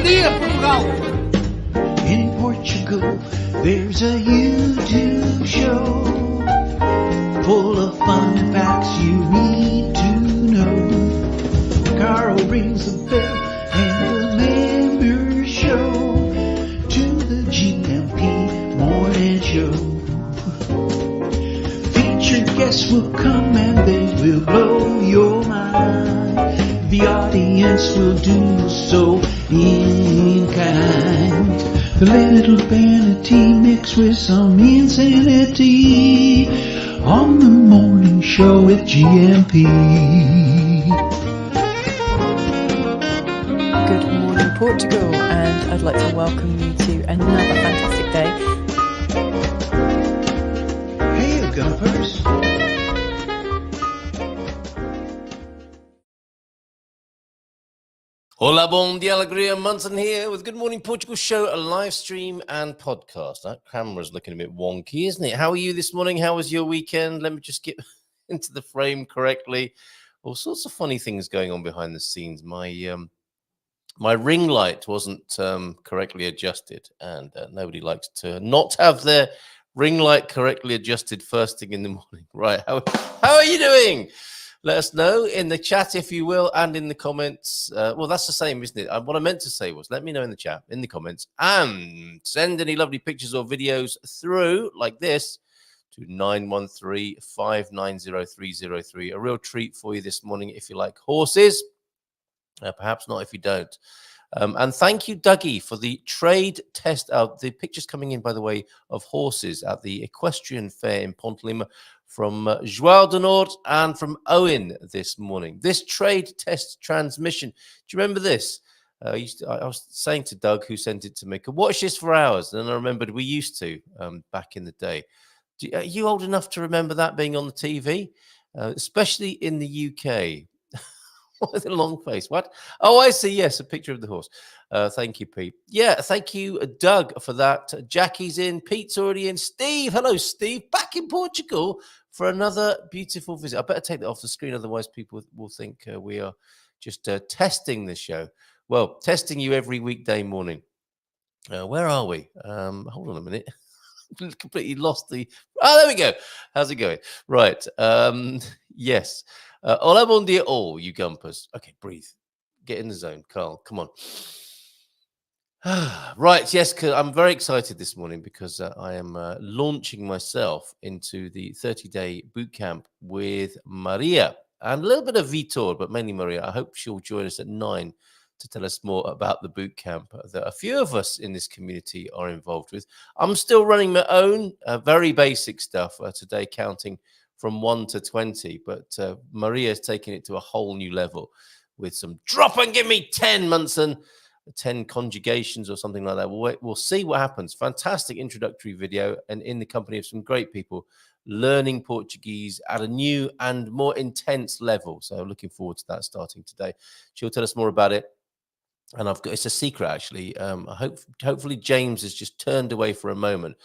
dia, Portugal! In Portugal, there's a YouTube show full of fun facts you need to know. Carl rings the bell and the members show to the GMP morning show. Featured guests will come and they will blow your mind. The audience will do so in kind. The little vanity mixed with some insanity on the morning show with GMP. Good morning, Portugal, and I'd like to welcome you to another fantastic day. Hey, Gumpers. Hola, bon dia, alegria, Munson here with Good Morning Portugal show, a live stream and podcast. That camera's looking a bit wonky, isn't it? How are you this morning? How was your weekend? Let me just get into the frame correctly. All sorts of funny things going on behind the scenes. My ring light wasn't correctly adjusted, and nobody likes to not have their ring light correctly adjusted first thing in the morning. Right, how are you doing? Let us know in the chat, if you will, and in the comments. Well, that's the same, isn't it? What I meant to say was, let me know in the chat, in the comments, and send any lovely pictures or videos through, like this, to 913-590-303. A real treat for you this morning if you like horses. Perhaps not if you don't. And thank you, Dougie, for the trade test out. The pictures coming in, by the way, of horses at the Equestrian Fair in Pontelima from João de Nord and from Owen this morning. This trade test transmission. Do you remember this? I was saying to Doug, who sent it to me, could watch this for hours. And I remembered we used to back in the day. Are you old enough to remember that being on the TV? Especially in the UK. With a long face. What? Oh, I see. Yes, a picture of the horse. Thank you, Pete. Yeah, thank you, Doug, for that. Jackie's in. Pete's already in. Steve. Hello, Steve. Back in Portugal for another beautiful visit. I better take that off the screen, otherwise people will think we are just testing the show. Well, testing you every weekday morning. Where are we? Hold on a minute. Completely lost the... Oh, there we go. How's it going? Right. Yes. Hola, bon dia, all you gumpers. Okay, breathe. Get in the zone, Carl. Come on. Right, yes, I'm very excited this morning because I am launching myself into the 30-day boot camp with Maria and a little bit of Vitor, but mainly Maria. I hope she'll join us at 9 to tell us more about the boot camp that a few of us in this community are involved with. I'm still running my own very basic stuff today, counting from 1 to 20, but Maria's taking it to a whole new level with some drop and give me 10, Munson, 10 conjugations or something like that. We'll see what happens. Fantastic introductory video, and in the company of some great people learning Portuguese at a new and more intense level. So looking forward to that starting today. She'll tell us more about it. And it's a secret, actually. Hopefully James has just turned away for a moment.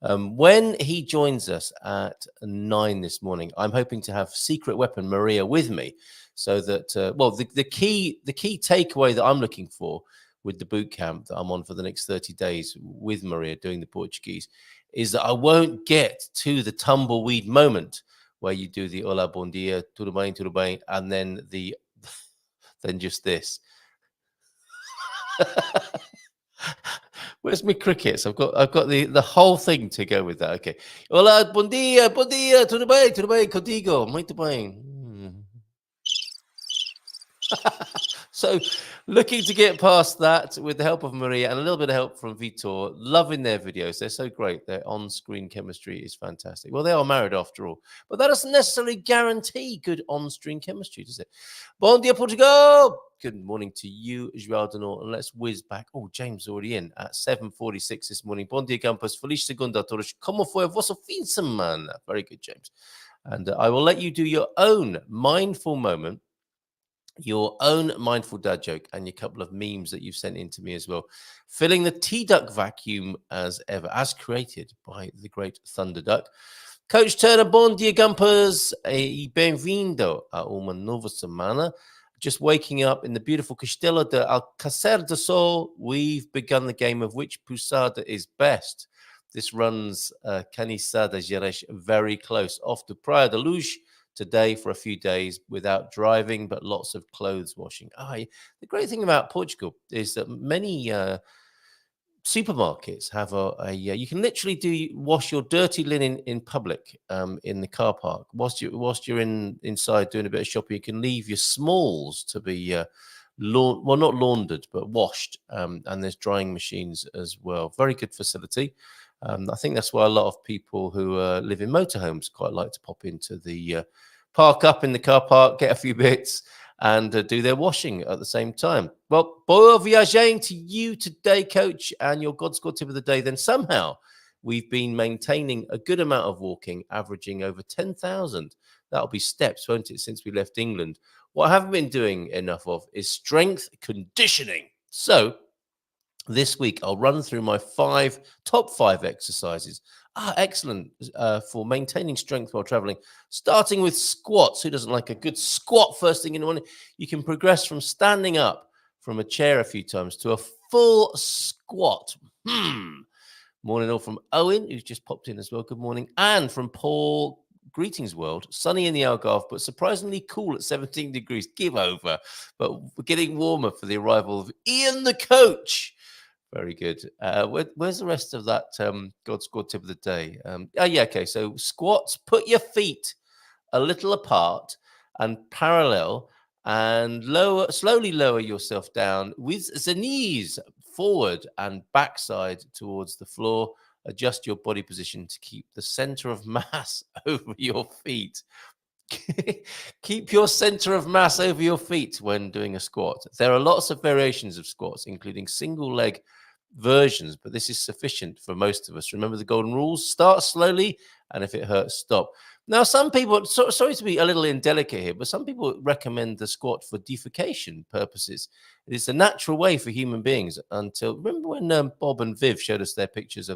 When he joins us at 9 this morning, I'm hoping to have secret weapon Maria with me, so that the key takeaway that I'm looking for with the boot camp that I'm on for the next 30 days with Maria doing the Portuguese is that I won't get to the tumbleweed moment where you do the hola, bon dia, tudo bem, and then then just this. Where's my crickets? I've got the whole thing to go with that. Okay. Hola, bon dia, tudo bem, contigo, muito bem. So, looking to get past that with the help of Maria and a little bit of help from Vitor. Loving their videos. They're so great. Their on-screen chemistry is fantastic. Well, they are married after all. But that doesn't necessarily guarantee good on-screen chemistry, does it? Bon dia, Portugal! Good morning to you, João de Nord. And let's whiz back. Oh, James already in at 7:46 this morning. Bon dia, campus. Feliz segunda a todos. Como foi a vossa fim de semana? Very good, James. And I will let you do your own mindful moment, your own mindful dad joke, and your couple of memes that you've sent in to me as well. Filling the T-Duck vacuum as ever, as created by the great Thunder Duck. Coach Turner, bon dia, Gumpers. E bem-vindo a uma nova semana. just waking up in the beautiful Castelo de Alcácer de Sol, we've begun the game of which pousada is best. This runs Canisada Gerês very close, off to Praia da Luz today for a few days without driving, but lots of clothes washing. The great thing about Portugal is that many supermarkets have you can literally wash your dirty linen in public in the car park whilst you're inside doing a bit of shopping. You can leave your smalls to be not laundered but washed, and there's drying machines as well. Very good facility. I think that's why a lot of people who live in motorhomes quite like to pop into the park up in the car park, get a few bits, and do their washing at the same time. Well, bon voyaging to you today, Coach, and your God Squad tip of the day. Then somehow we've been maintaining a good amount of walking, averaging over 10,000. That'll be steps, won't it, since we left England. What I haven't been doing enough of is strength conditioning. So this week, I'll run through my top five exercises. Excellent for maintaining strength while traveling. Starting with squats. Who doesn't like a good squat first thing in the morning? You can progress from standing up from a chair a few times to a full squat. Morning all from Owen, who's just popped in as well. Good morning. And from Paul, greetings world. Sunny in the Algarve, but surprisingly cool at 17 degrees. Give over. But we're getting warmer for the arrival of Ian the Coach. Very good. Where's the rest of that God Squad tip of the day? Okay. So squats, put your feet a little apart and parallel, and slowly lower yourself down with the knees forward and backside towards the floor. Adjust your body position to keep the center of mass over your feet. Keep your center of mass over your feet when doing a squat. There are lots of variations of squats, including single leg versions, but this is sufficient for most of us. Remember the golden rules: start slowly, and if it hurts, stop. Now, some people, sorry to be a little indelicate here, but some people recommend the squat for defecation purposes. It is a natural way for human beings until, remember when Bob and Viv showed us their pictures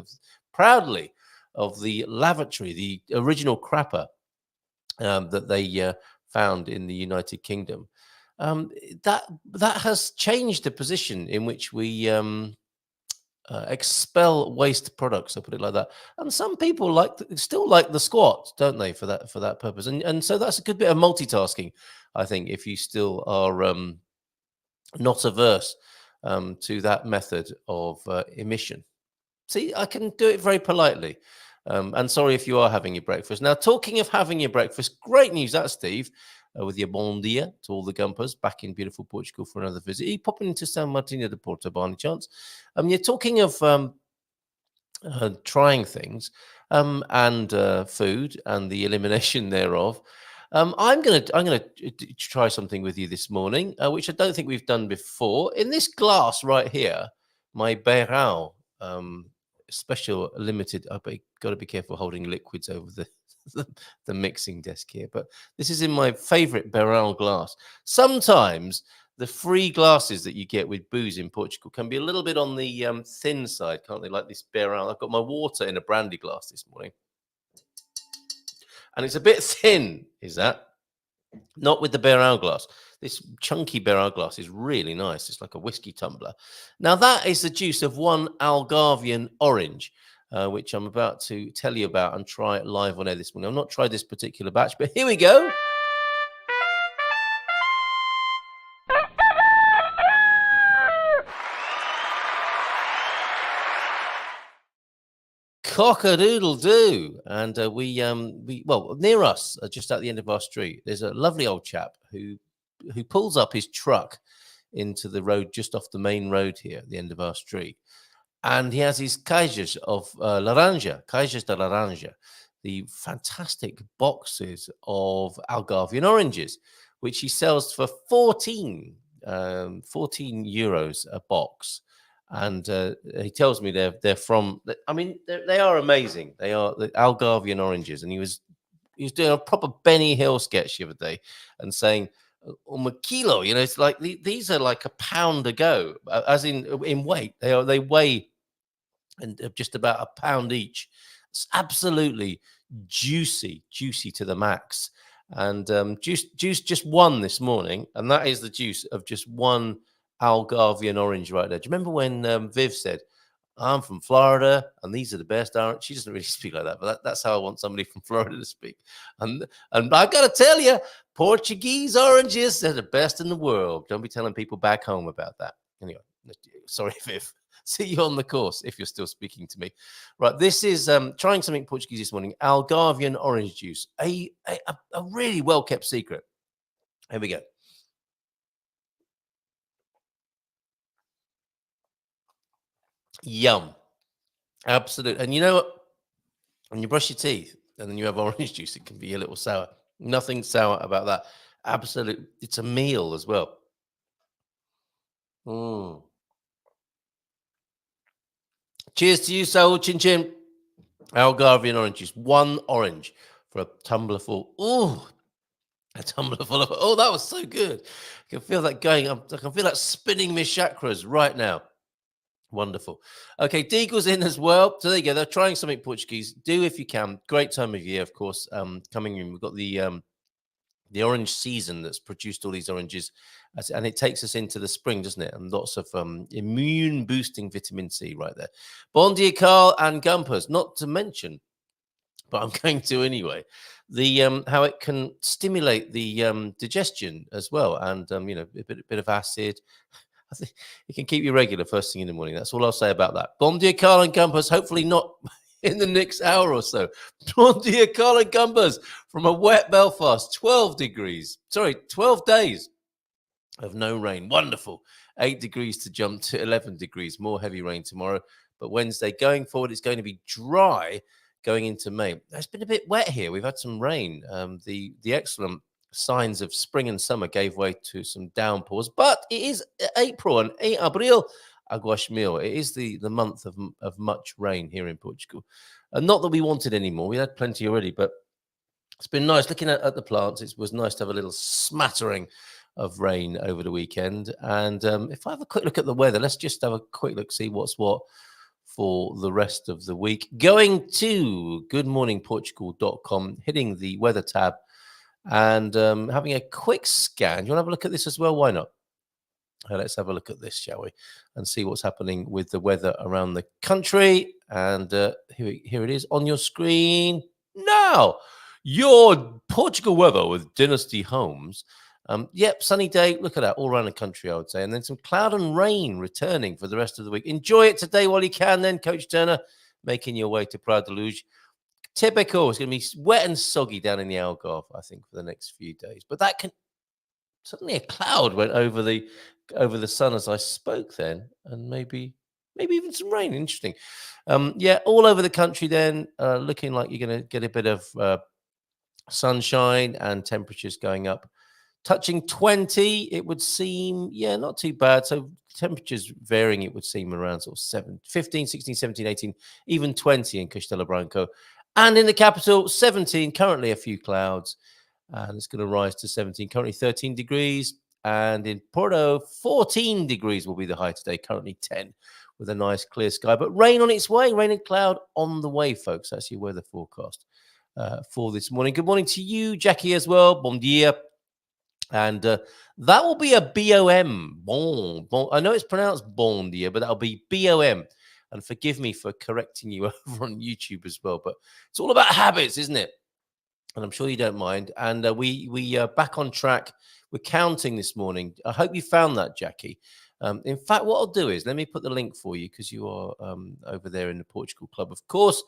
proudly of the lavatory, the original crapper that they found in the United Kingdom. That has changed the position in which we expel waste products, I'll put it like that. And some people still like the squat, don't they, for that purpose? And so that's a good bit of multitasking, I think, if you still are not averse to that method of emission. See, I can do it very politely. And sorry if you are having your breakfast. Now, talking of having your breakfast, great news that, Steve, with your bon dia to all the Gumpers back in beautiful Portugal for another visit. Are you popping into San Martinho de Porto by any chance? You're talking of trying things and food and the elimination thereof. I'm gonna try something with you this morning, which I don't think we've done before. In this glass right here, my Beirão special limited. I've got to be careful holding liquids over the mixing desk here, but this is in my favorite Beirão glass. Sometimes the free glasses that you get with booze in Portugal can be a little bit on the thin side, can't they? Like this Beirão. I've got my water in a brandy glass this morning, and it's a bit thin. Is that not with the Beirão glass? This chunky Beirão glass is really nice. It's like a whiskey tumbler. Now, that is the juice of one Algarvian orange, which I'm about to tell you about and try it live on air this morning. I've not tried this particular batch, but here we go. Cock-a-doodle-doo. And we near us, just at the end of our street, there's a lovely old chap who pulls up his truck into the road just off the main road here at the end of our street. And he has his caixas of caixas de laranja, the fantastic boxes of Algarvian oranges, which he sells for 14 euros a box. And he tells me they're from, I mean, they are amazing. They are the Algarvian oranges. And he was doing a proper Benny Hill sketch the other day and saying, a kilo, it's like these are like a pound a go, as in weight. They weigh and just about a pound each. It's absolutely juicy to the max. And juice just one this morning, and that is the juice of just one Algarvian orange right there. Do you remember when Viv said, I'm from Florida, and these are the best orange? She doesn't really speak like that, but that's how I want somebody from Florida to speak. And I got to tell you, Portuguese oranges, they're the best in the world. Don't be telling people back home about that. Anyway, sorry, Viv. See you on the course if you're still speaking to me. Right, this is trying something Portuguese this morning. Algarvian orange juice, a really well-kept secret. Here we go. Yum. Absolute. And you know what? When you brush your teeth and then you have orange juice, it can be a little sour. Nothing sour about that. Absolute. It's a meal as well. Cheers to you, Saul Chin Chin. Algarvian orange juice. One orange for a tumbler full. Ooh, a tumbler full of. Oh, that was so good. I can feel that going. I can feel that spinning my chakras right now. Wonderful. Okay, Deagle's in as well. So there you go. They're trying something Portuguese. Do if you can. Great time of year, of course. Coming in, we've got the orange season that's produced all these oranges, and it takes us into the spring, doesn't it? And lots of immune boosting vitamin C right there. Bon dia, Carl and Gumpers. Not to mention, but I'm going to anyway. The how it can stimulate the digestion as well, and a bit of acid. I think it can keep you regular first thing in the morning. That's all I'll say about that. Bon dia, Carl and Gumpers. Hopefully not in the next hour or so. Bon dia, Carl and Gumpers. From a wet Belfast, 12 degrees. Sorry, 12 days of no rain. Wonderful. 8 degrees to jump to 11 degrees. More heavy rain tomorrow. But Wednesday, going forward, it's going to be dry going into May. It's been a bit wet here. We've had some rain. The excellent signs of spring and summer gave way to some downpours, but it is April, and Abril, Aguas Mil. It is the month of much rain here in Portugal. And not that we wanted any more. We had plenty already, but it's been nice looking at the plants. It was nice to have a little smattering of rain over the weekend. And if I have a quick look at the weather, let's just have a quick look, see what's what for the rest of the week. Going to goodmorningportugal.com, hitting the weather tab, and having a quick scan. You want to have a look at this as well? Why not? Let's have a look at this, shall we? And see what's happening with the weather around the country. And here it is on your screen now. Your Portugal weather with Dynasty Homes. Yep, sunny day. Look at that, all around the country, I would say. And then some cloud and rain returning for the rest of the week. Enjoy it today while you can then, Coach Turner, making your way to Praia de Luz. Typical. It's going to be wet and soggy down in the Algarve, I think, for the next few days. But that can suddenly a cloud went over the sun as I spoke then, and maybe even some rain. Interesting. All over the country then, looking like you're going to get a bit of sunshine and temperatures going up, touching 20. It would seem, not too bad. So temperatures varying, it would seem around sort of 15, 16, 17, 18, even 20 in Castelo Branco. And in the capital, 17, currently a few clouds, and it's going to rise to 17, currently 13 degrees. And in Porto, 14 degrees will be the high today, currently 10, with a nice clear sky. But rain on its way, rain and cloud on the way, folks. That's your weather forecast for this morning. Good morning to you, Jackie, as well. Bon dia. And that will be a BOM. Bon. I know it's pronounced bon dia, but that'll be BOM. And forgive me for correcting you over on YouTube as well, but it's all about habits, isn't it? And I'm sure you don't mind. And we are back on track. We're counting this morning. I hope you found that, Jackie. In fact, what I'll do is let me put the link for you, because you are over there in the Portugal Club, of course,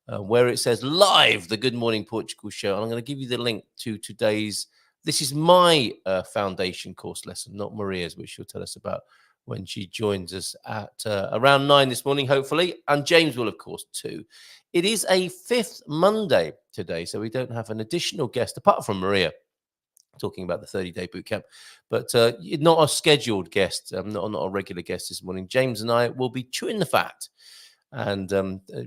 where it says live, the Good Morning Portugal show. And I'm going to give you the link to today's. This is my foundation course lesson, not Maria's, which she'll tell us about when she joins us at around 9 this morning, hopefully. And James will, of course, too. It is a fifth Monday today, so we don't have an additional guest, apart from Maria, talking about the 30-day boot camp, but not a scheduled guest, not a regular guest this morning. James and I will be chewing the fat and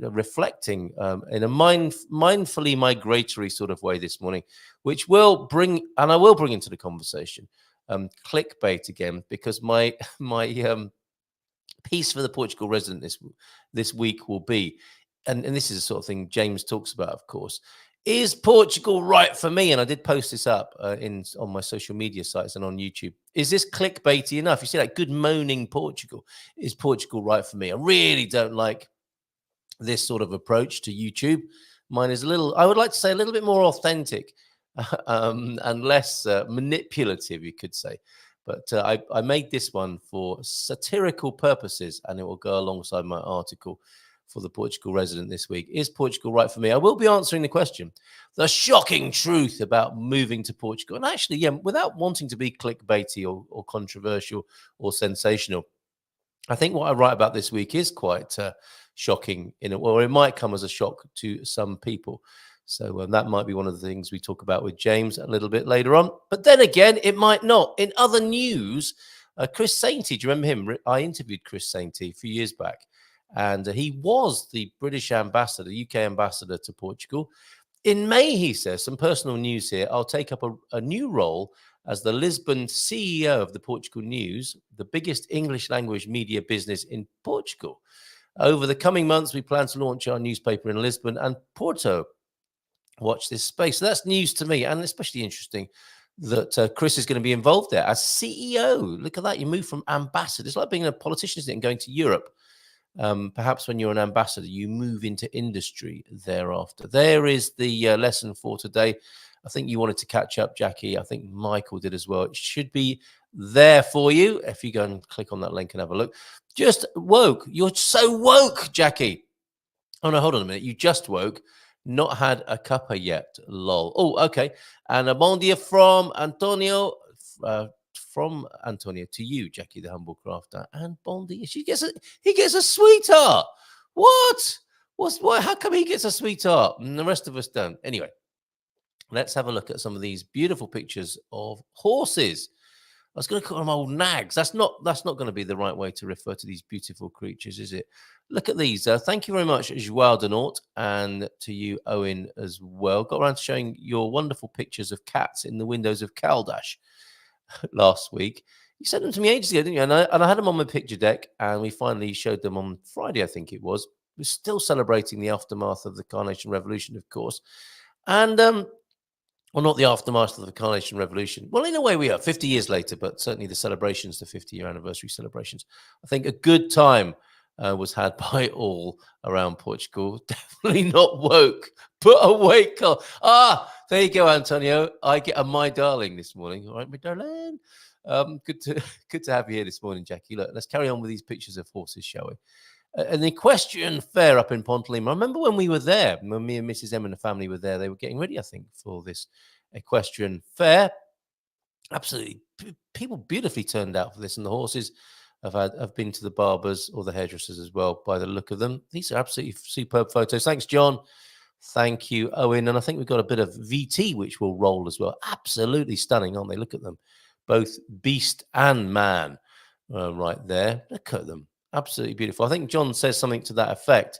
reflecting in a mindfully migratory sort of way this morning, which will bring, and I will bring into the conversation, clickbait again, because my piece for the Portugal resident this week will be, and this is the sort of thing James talks about, of course, Is Portugal right for me? And I did post this up on my social media sites and on YouTube. Is this clickbaity enough? You see that good moaning Portugal. Is Portugal right for me? I really don't like this sort of approach to YouTube. Mine is I would like to say a little bit more authentic and less manipulative, you could say. But I made this one for satirical purposes, and it will go alongside my article for the Portugal Resident this week. Is Portugal right for me? I will be answering the question, the shocking truth about moving to Portugal. And actually, yeah, without wanting to be clickbaity or controversial or sensational, I think what I write about this week is quite shocking, or it might come as a shock to some people. So that might be one of the things we talk about with James a little bit later on. But then again, it might not. In other news, Chris Sainty, do you remember him? I interviewed Chris Sainty a few years back, and he was the British ambassador, the UK ambassador to Portugal. In May, he says, some personal news here, I'll take up a new role as the Lisbon CEO of the Portugal News, the biggest English language media business in Portugal. Over the coming months, we plan to launch our newspaper in Lisbon and Porto. Watch this space. So that's news to me, and especially interesting that Chris is going to be involved there as CEO. Look at that. You move from ambassador. It's like being a politician, isn't it, and going to Europe. Perhaps when you're an ambassador, you move into industry thereafter. There is the lesson for today. I think you wanted to catch up, Jackie. I think Michael did as well. It should be there for you if you go and click on that link and have a look. Just woke. You're so woke, Jackie. Oh, no, hold on a minute. You just woke. Not had a cuppa yet. Lol. Oh, okay. And a bon dia from Antonio. From Antonio to you, Jackie, the humble crafter, and Bondi. He gets a sweetheart. What? How come he gets a sweetheart and the rest of us don't? Anyway, let's have a look at some of these beautiful pictures of horses. I was going to call them old nags. That's not going to be the right way to refer to these beautiful creatures, is it? Look at these. Thank you very much, Joao Denort, and to you, Owen, as well. Got around to showing your wonderful pictures of cats in the windows of Caldash last week. You sent them to me ages ago, didn't you? And I had them on my picture deck, and we finally showed them on Friday, I think it was. We're still celebrating the aftermath of the Carnation Revolution, of course. And, well, not the aftermath of the Carnation Revolution. Well, in a way we are, 50 years later, but certainly the celebrations, the 50-year anniversary celebrations. I think a good time was had by all around Portugal. Definitely not woke. Put away, Carl. There you go, Antonio. I get a my darling this morning. All right, my darling. Good to have you here this morning, Jackie. Look, let's carry on with these pictures of horses, shall we? An equestrian fair up in Pontelima. I remember when we were there, when me and Mrs. M and the family were there, they were getting ready, I think, for this equestrian fair. Absolutely, people beautifully turned out for this, and the horses have been to the barbers or the hairdressers as well, by the look of them. These are absolutely superb photos. Thanks, John. Thank you, Owen. And I think we've got a bit of VT, which will roll as well. Absolutely stunning, aren't they? Look at them. Both beast and man right there. Look at them. Absolutely beautiful. I think John says something to that effect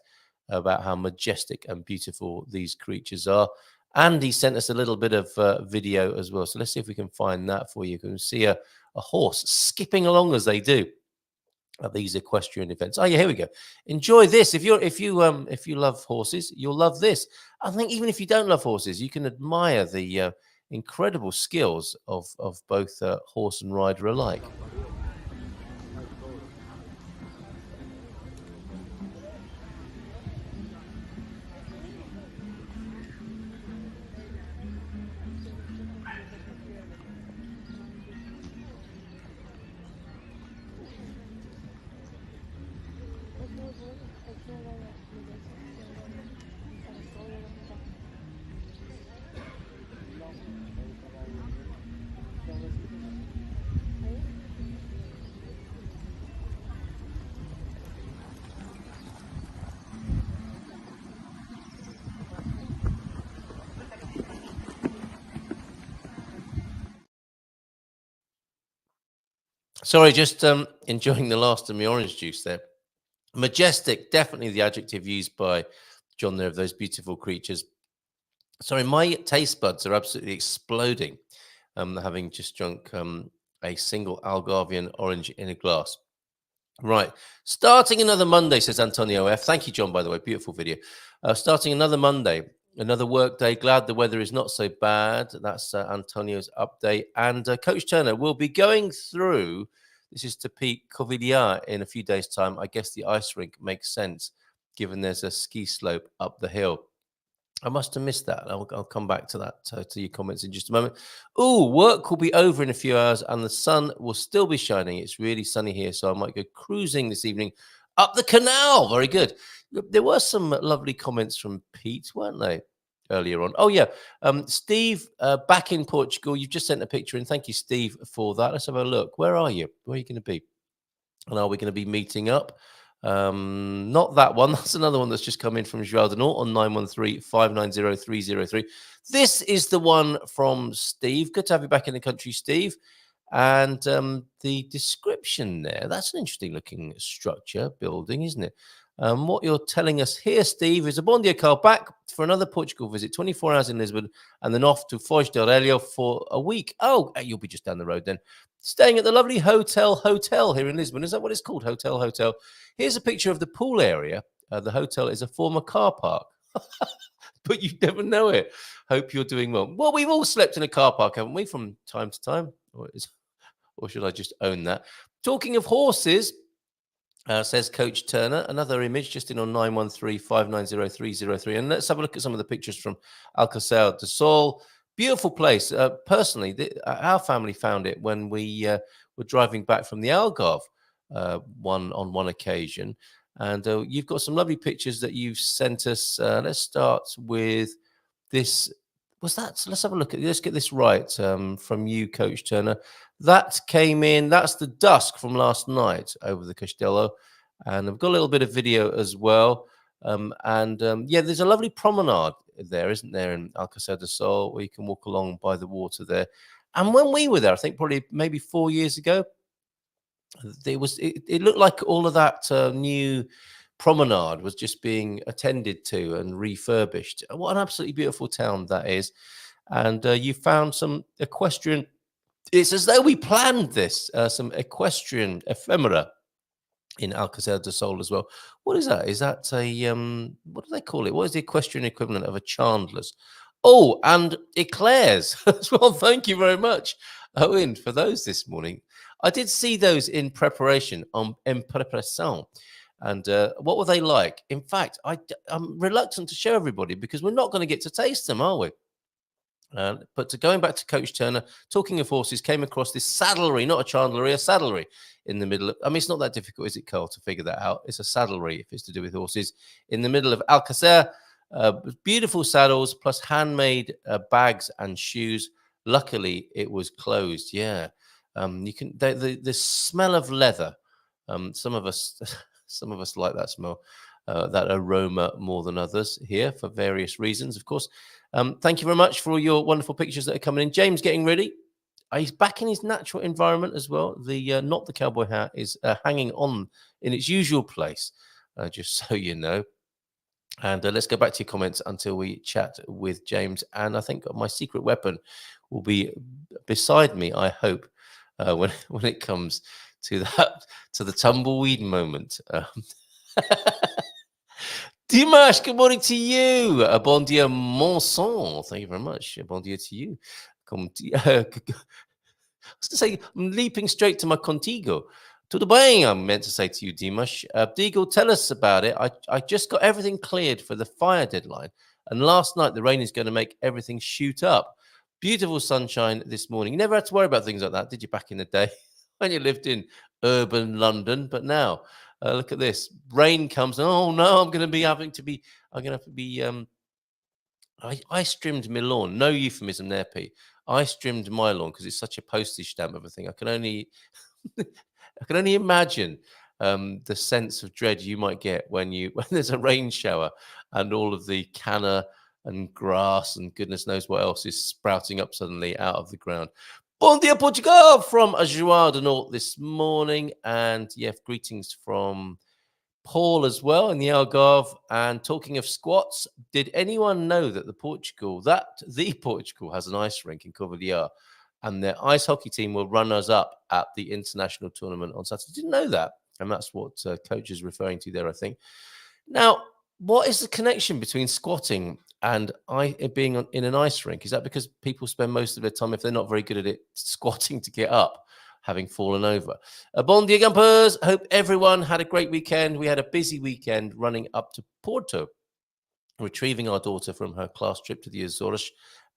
about how majestic and beautiful these creatures are. And he sent us a little bit of video as well. So let's see if we can find that for you. You can see a horse skipping along as they do at these equestrian events. Oh yeah, here we go. Enjoy this. If you love horses, you'll love this. I think even if you don't love horses, you can admire the incredible skills of both horse and rider alike. Sorry, just enjoying the last of my orange juice there. Majestic, definitely the adjective used by John there of those beautiful creatures. Sorry, my taste buds are absolutely exploding, having just drunk a single Algarvian orange in a glass. Right, starting another Monday, says Antonio F. Thank you, John, by the way. Beautiful video. Starting another Monday, Another work day. Glad the weather is not so bad. That's Antonio's update. And Coach Turner will be going through, this is to Pete Covilhã in a few days' time. I guess the ice rink makes sense, given there's a ski slope up the hill. I must have missed that. I'll come back to that, to your comments in just a moment. Oh, work will be over in a few hours and the sun will still be shining. It's really sunny here, so I might go cruising this evening up the canal. Very good. There were some lovely comments from Pete, weren't they, earlier on? Oh, yeah. Steve, back in Portugal. You've just sent a picture in. Thank you, Steve, for that. Let's have a look. Where are you? Where are you going to be? And are we going to be meeting up? Not that one. That's another one that's just come in from João de Norte on 913-590-303. This is the one from Steve. Good to have you back in the country, Steve. And the description there, that's an interesting looking structure, building, isn't it? What you're telling us here, Steve, is a bom dia, Carl, back for another Portugal visit, 24 hours in Lisbon, and then off to Foz do Aurélio for a week. Oh, you'll be just down the road then. Staying at the lovely Hotel here in Lisbon. Is that what it's called? Hotel. Here's a picture of the pool area. The hotel is a former car park. But you never know it. Hope you're doing well. Well, we've all slept in a car park, haven't we, from time to time? Or should I just own that? Talking of horses, says Coach Turner, another image just in on 913-590-303. And let's have a look at some of the pictures from Alcaçer do Sol. Beautiful place. Personally, our family found it when we were driving back from the Algarve on one occasion. And you've got some lovely pictures that you've sent us. Let's start with this. Let's have a look let's get this right from you, Coach Turner. That came in, that's the dusk from last night over the Castelo. And I've got a little bit of video as well. Yeah, there's a lovely promenade there, isn't there, in Alcaçer do Sol, where you can walk along by the water there. And when we were there, I think probably maybe 4 years ago, it looked like all of that new promenade was just being attended to and refurbished. What an absolutely beautiful town that is. And you found some equestrian, it's as though we planned this, some equestrian ephemera in Alcaçer do Sol as well. What is that? Is that a, what do they call it? What is the equestrian equivalent of a Chandler's? Oh, and eclairs as well. Thank you very much, Owen, for those this morning. I did see those in preparation, en preparação. And what were they like? In fact, I'm reluctant to show everybody because we're not going to get to taste them, are we? But going back to Coach Turner, talking of horses, came across this saddlery, not a chandlery, a saddlery in the middle of, I mean, it's not that difficult, is it, Carl, to figure that out? It's a saddlery if it's to do with horses in the middle of Alcaçer. Beautiful saddles plus handmade bags and shoes. Luckily, it was closed. Yeah, you can. The smell of leather. Some of us like that smell, that aroma more than others here for various reasons, of course. Thank you very much for all your wonderful pictures that are coming in. James getting ready. He's back in his natural environment as well. The not the cowboy hat is hanging on in its usual place, just so you know. And let's go back to your comments until we chat with James. And I think my secret weapon will be beside me, I hope, when it comes to the tumbleweed moment. Dimash, good morning to you. A bon dia, mon sang. Thank you very much. A bon dia to you. I was going to say, I'm leaping straight to my contigo. Tudo bem, I'm meant to say to you, Dimash. Deagle, tell us about it. I just got everything cleared for the fire deadline. And last night, the rain is going to make everything shoot up. Beautiful sunshine this morning. You never had to worry about things like that, did you, back in the day when you lived in urban London? But now, look at this. Rain comes. Oh, no, I'm going to have to be ice trimmed my lawn. No euphemism there, Pete. Ice trimmed my lawn because it's such a postage stamp of a thing. I can only imagine the sense of dread you might get when there's a rain shower and all of the canna and grass and goodness knows what else is sprouting up suddenly out of the ground. Bon dia, Portugal, from João de Norte this morning. And yeah, greetings from Paul as well in the Algarve. And talking of squats, did anyone know that the Portugal has an ice rink in Covilhã, and their ice hockey team will run us up at the international tournament on Saturday? Didn't know that. And that's what coach is referring to there, I think. Now, What is the connection between squatting and being in an ice rink? Is that because people spend most of their time, if they're not very good at it, squatting to get up, having fallen over? Bon dia, Gumpers. Hope everyone had a great weekend. We had a busy weekend running up to Porto, retrieving our daughter from her class trip to the Azores,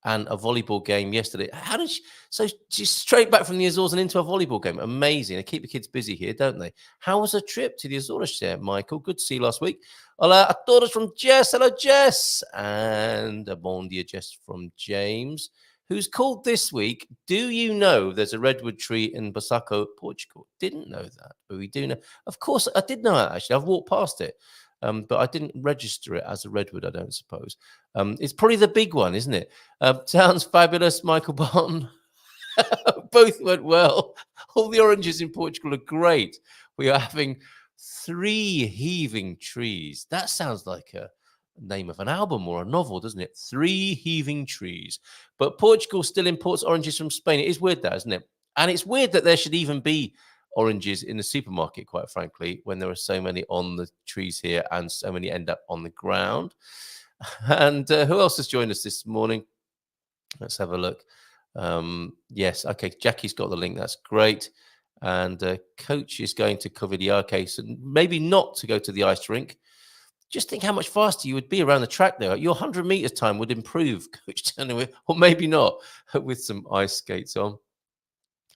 and a volleyball game yesterday. How did she? So she's straight back from the Azores and into a volleyball game. Amazing. They keep the kids busy here, don't they? How was the trip to the Azores there, Michael? Good to see you last week. Hola a todos from Jess. Hello, Jess. And a bon dia, Jess, from James, who's called this week. Do you know there's a redwood tree in Basaco, Portugal? Didn't know that, but we do know. Of course, I did know that, actually. I've walked past it. But I didn't register it as a redwood, I don't suppose. It's probably the big one, isn't it? Sounds fabulous, Michael Barton. Both went well. All the oranges in Portugal are great. We are having 3 heaving trees. That sounds like a name of an album or a novel, doesn't it? 3 heaving trees. But Portugal still imports oranges from Spain. It is weird, that, isn't it? And it's weird that there should even be oranges in the supermarket, quite frankly, when there are so many on the trees here and so many end up on the ground. And who else has joined us this morning? Let's have a look. Yes, okay, Jackie's got the link. That's great. And Coach is going to Covidiaque, so maybe not to go to the ice rink. Just think how much faster you would be around the track there. Your 100 meters time would improve, Coach, or maybe not, with some ice skates on.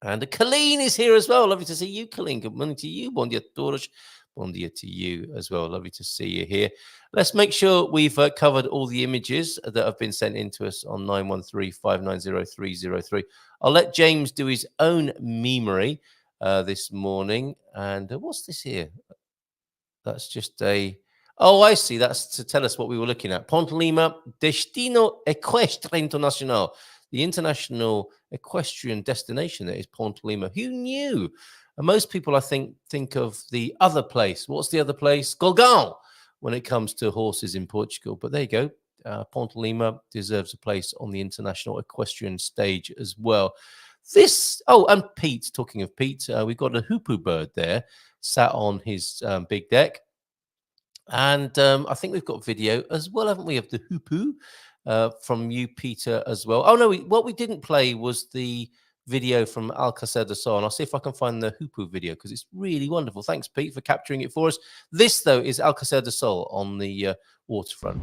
And Colleen is here as well. Lovely to see you, Colleen. Good morning to you. Bon dia, todos. Bon dia to you as well. Lovely to see you here. Let's make sure we've covered all the images that have been sent in to us on 913-590-303. I'll let James do his own memery this morning. And what's this here? That's just a... Oh, I see. That's to tell us what we were looking at. Ponte Lima, Destino Equestre Internacional. The international equestrian destination that is Ponte Lima. Who knew? And most people, I think of the other place. What's the other place? Golgão, when it comes to horses in Portugal. But there you go. Ponte Lima deserves a place on the international equestrian stage as well. And Pete, talking of Pete, we've got a hoopoe bird there sat on his big deck. And I think we've got video as well, haven't we, of the hoopoe? From you, Peter, as well. Oh, no, what we didn't play was the video from Alcácer de Sol. And I'll see if I can find the hoopoe video because it's really wonderful. Thanks, Pete, for capturing it for us. This, though, is Alcácer de Sol on the waterfront.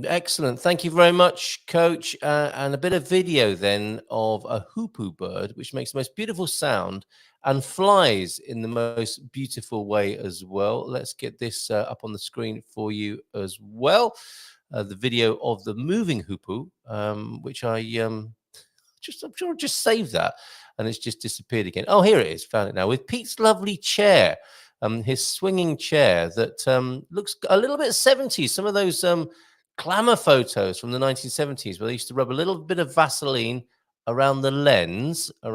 Excellent. Thank you very much, Coach. And a bit of video then of a hoopoe bird, which makes the most beautiful sound and flies in the most beautiful way as well. Let's get this up on the screen for you as well. The video of the moving hoopoe, which I'm sure I just saved that and it's just disappeared again. Oh, here it is. Found it now with Pete's lovely chair. His swinging chair that looks a little bit 70s. Some of those glamour photos from the 1970s where they used to rub a little bit of Vaseline around the lens. Do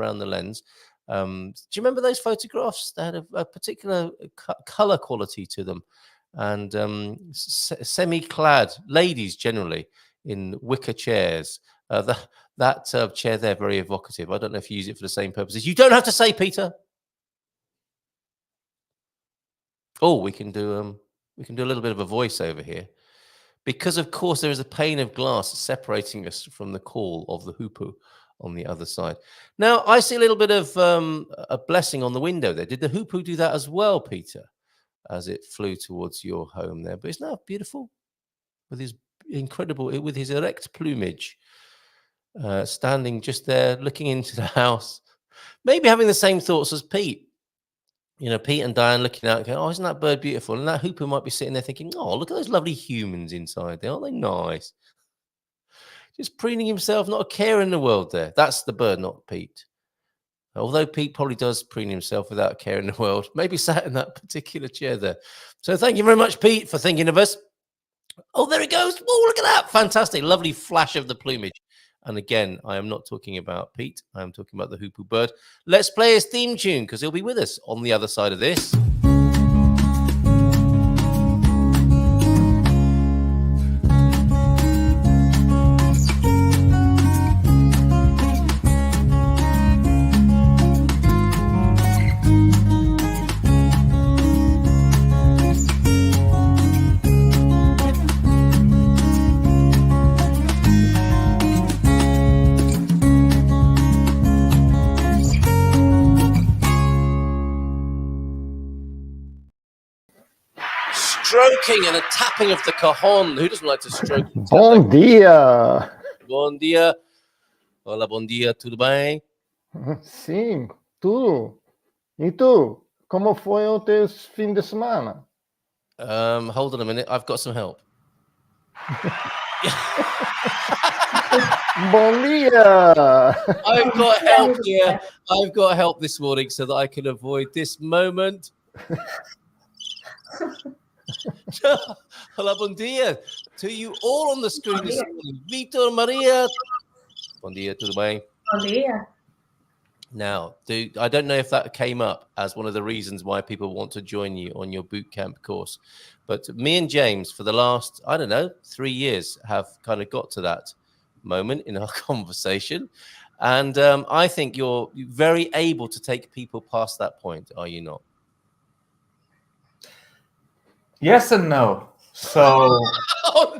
you remember those photographs? They had a particular color quality to them, and semi-clad ladies generally in wicker chairs. That chair there, very evocative. I don't know if you use it for the same purposes. You don't have to say, Peter. Oh, we can do a little bit of a voiceover here. Because, of course, there is a pane of glass separating us from the call of the hoopoe on the other side. Now, I see a little bit of a blessing on the window there. Did the hoopoe do that as well, Peter, as it flew towards your home there? But isn't that beautiful? With his erect plumage, standing just there, looking into the house, maybe having the same thoughts as Pete. You know, Pete and Diane looking out, going, "Oh, isn't that bird beautiful?" And that hoopoe might be sitting there thinking, "Oh, look at those lovely humans inside there. Aren't they nice?" Just preening himself, not a care in the world there. That's the bird, not Pete. Although Pete probably does preen himself without a care in the world. Maybe sat in that particular chair there. So thank you very much, Pete, for thinking of us. Oh, there it goes. Oh, look at that. Fantastic. Lovely flash of the plumage. And again, I am not talking about Pete. I am talking about the hoopoe bird. Let's play his theme tune because he'll be with us on the other side of this. stroking and a tapping of the cajon. Who doesn't like to stroke? Bom dia! Bom dia. Hola, bom dia, tudo bem? Sim, tudo. E tu? Como foi o teu fim de semana? Hold on a minute. I've got some help. Bom dia! I've got help here. I've got help this morning so that I can avoid this moment. Hola, bom dia to you all on the screen this morning. Vitor, Maria. Bom dia, tudo bem? Bom dia. Now, I don't know if that came up as one of the reasons why people want to join you on your bootcamp course, but me and James, for the last, 3 years, have kind of got to that moment in our conversation. And I think you're very able to take people past that point, are you not? Yes and no. So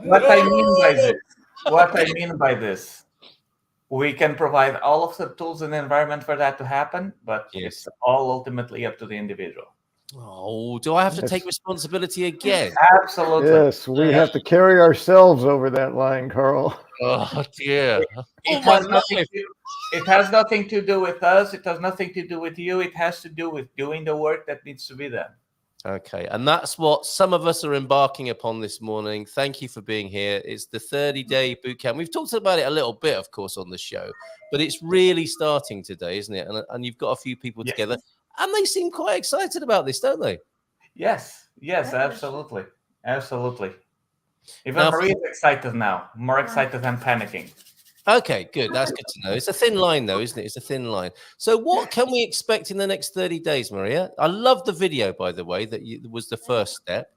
what I mean by this, we can provide all of the tools and environment for that to happen, but it's all ultimately up to the individual. Oh, do I have to take responsibility again? Absolutely. Yes, we have to carry ourselves over that line, Carl. Oh, dear. It has nothing to do with us. It has nothing to do with you. It has to do with doing the work that needs to be done. Okay, and that's what some of us are embarking upon this morning. Thank you for being here. It's the 30-day bootcamp. We've talked about it a little bit, of course, on the show, but it's really starting today, isn't it? And you've got a few people together, and they seem quite excited about this, don't they? Yes, absolutely. Even Maria's excited now, more excited than panicking. Okay, good. That's good to know. It's a thin line, though, isn't it? It's a thin line. So what can we expect in the next 30 days, Maria? I love the video, by the way, that was the first step.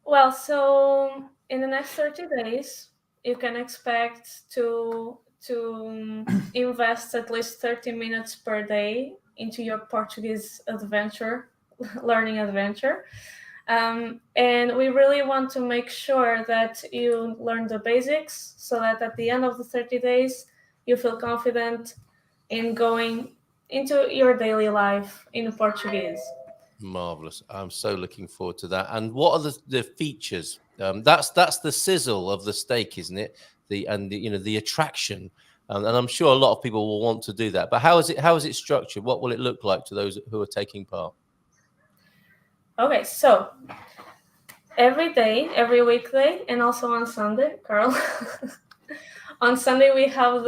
Well, so in the next 30 days, you can expect to invest at least 30 minutes per day into your Portuguese learning adventure. And we really want to make sure that you learn the basics so that at the end of the 30 days, you feel confident in going into your daily life in Portuguese. Marvelous. I'm so looking forward to that. And what are the features? That's the sizzle of the steak, isn't it? The attraction. And I'm sure a lot of people will want to do that. But how is it structured? What will it look like to those who are taking part? Okay, so every day, every weekday, and also on Sunday, Carl. On Sunday we have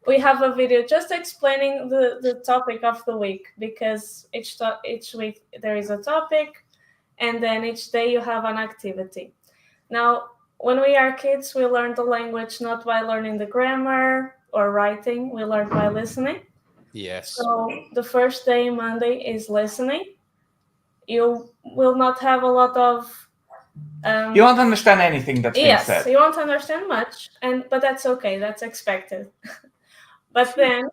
we have a video just explaining the topic of the week, because each week there is a topic, and then each day you have an activity. Now, when we are kids, we learn the language not by learning the grammar or writing. We learn by listening. Yes. So the first day, Monday, is listening. You will not have a lot of... you won't understand anything that's being said. Yes, you won't understand much, but that's okay. That's expected. But then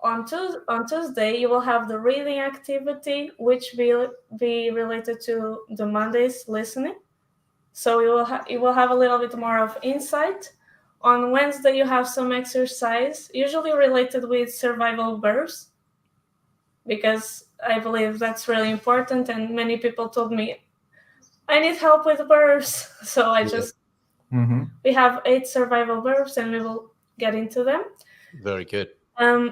on Tuesday, you will have the reading activity, which will be related to the Monday's listening. So you will have a little bit more of insight. On Wednesday, you have some exercise, usually related with survival verbs, because I believe that's really important. And many people told me, I need help with verbs. So we have 8 survival verbs, and we will get into them. Very good. And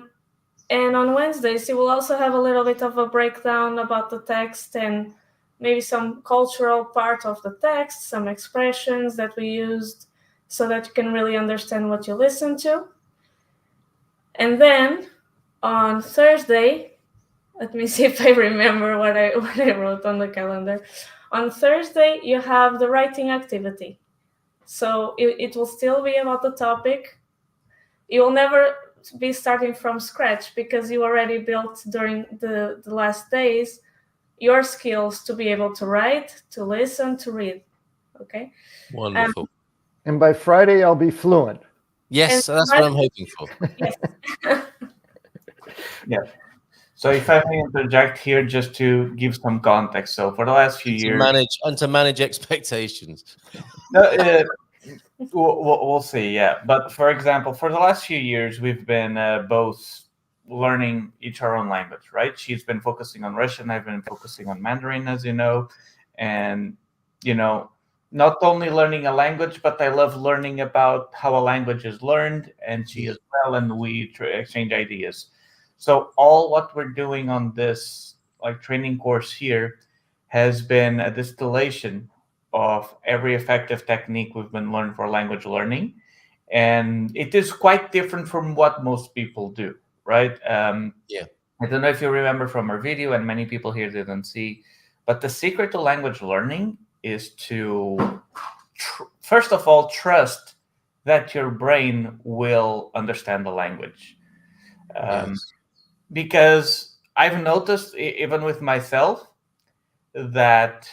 on Wednesdays, you will also have a little bit of a breakdown about the text and maybe some cultural part of the text, some expressions that we used, so that you can really understand what you listen to. And then on Thursday, let me see if I remember what I wrote on the calendar. On Thursday, you have the writing activity. So it will still be about the topic. You will never be starting from scratch, because you already built during the last days your skills to be able to write, to listen, to read. Okay? Wonderful. And by Friday, I'll be fluent. Yes, that's what I'm hoping for. Yes. Yeah. So if I may interject here, just to give some context. So for the last few years... To manage expectations. We'll see, yeah. But for example, for the last few years, we've been both learning each our own language, right? She's been focusing on Russian. I've been focusing on Mandarin, as you know. And, not only learning a language, but I love learning about how a language is learned, and she as well, and we exchange ideas. So all what we're doing on this training course here has been a distillation of every effective technique we've been learned for language learning. And it is quite different from what most people do, right? I don't know if you remember from our video, and many people here didn't see, but the secret to language learning is to, first of all, trust that your brain will understand the language. Because I've noticed, even with myself, that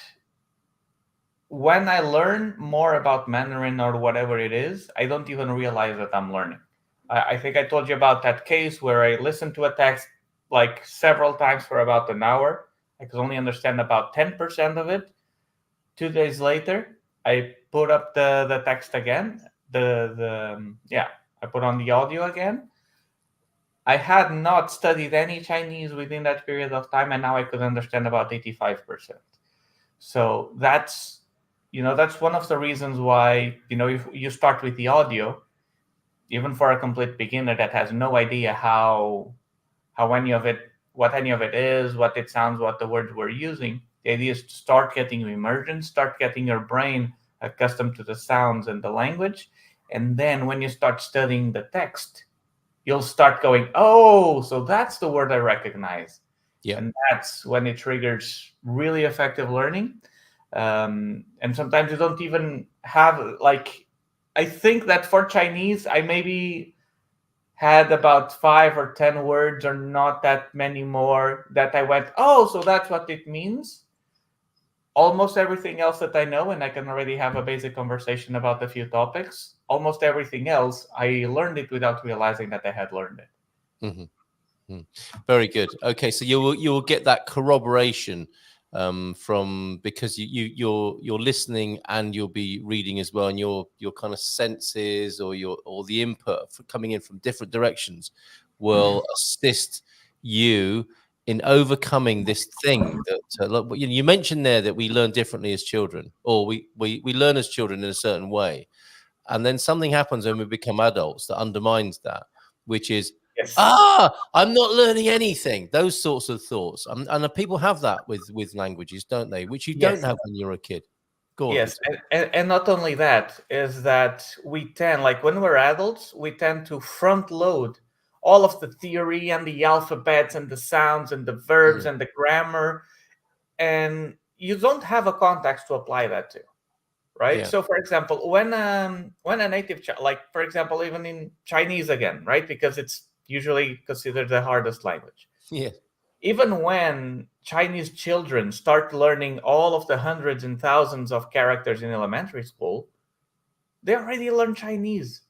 when I learn more about Mandarin or whatever it is, I don't even realize that I'm learning. I think I told you about that case where I listened to a text like several times for about an hour. I could only understand about 10% of it. 2 days later, I put up the text again. I put on the audio again. I had not studied any Chinese within that period of time, and now I could understand about 85%. So that's one of the reasons why, if you start with the audio, even for a complete beginner that has no idea what any of it is, what it sounds, what the words we're using, the idea is to start getting immersion, start getting your brain accustomed to the sounds and the language. And then when you start studying the text, you'll start going, oh, so that's the word I recognize. Yeah. And that's when it triggers really effective learning. And sometimes you don't even have, I think that for Chinese, I maybe had about 5 or 10 words, or not that many more, that I went, oh, so that's what it means. Almost everything else that I know, and I can already have a basic conversation about a few topics, almost everything else, I learned it without realizing that I had learned it. Mm-hmm. Very good. Okay, so you will get that corroboration from, because you're listening and you'll be reading as well, and your kind of senses or the input coming in from different directions will assist you in overcoming this thing that you mentioned there, that we learn differently as children, or we learn as children in a certain way, and then something happens when we become adults that undermines that, which is, yes, I'm not learning anything. Those sorts of thoughts, and people have that with languages, don't they? Which you don't have when you're a kid. Go on. Yes, and not only that, is that we tend, when we're adults, we tend to front load all of the theory and the alphabets and the sounds and the verbs and the grammar, and you don't have a context to apply that to, right? Yeah. So, for example, when a native, for example, even in Chinese again, right? Because it's usually considered the hardest language. Yeah. Even when Chinese children start learning all of the hundreds and thousands of characters in elementary school, they already learn Chinese.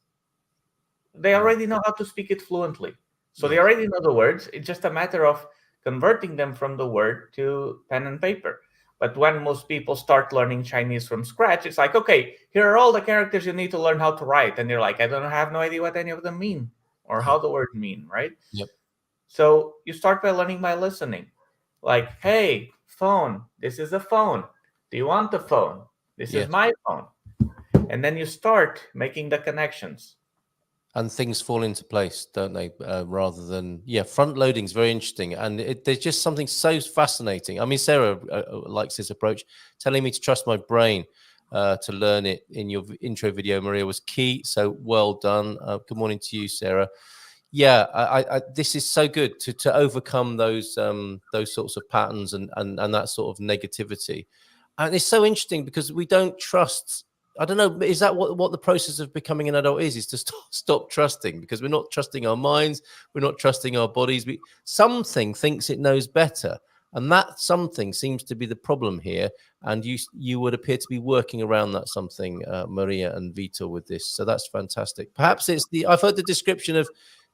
They already know how to speak it fluently. So they already know the words. It's just a matter of converting them from the word to pen and paper. But when most people start learning Chinese from scratch, it's like, okay, here are all the characters you need to learn how to write. And you're like, I have no idea what any of them mean or how the words mean, right? Yep. So you start by learning by listening. Like, hey, phone, this is a phone. Do you want the phone? This is my phone. And then you start making the connections. And things fall into place, don't they? Rather than, front loading is very interesting. And there's just something so fascinating. I mean, Sarah likes this approach. Telling me to trust my brain to learn it in your intro video, Maria, was key. So well done. Good morning to you, Sarah. Yeah, I this is so good to overcome those sorts of patterns and that sort of negativity. And it's so interesting because we don't trust. I don't know, is that what the process of becoming an adult is to stop trusting, because we're not trusting our minds, we're not trusting our bodies. Something thinks it knows better, and that something seems to be the problem here. And you would appear to be working around that something, Maria and Vitor, with this. So that's fantastic. Perhaps I've heard the description of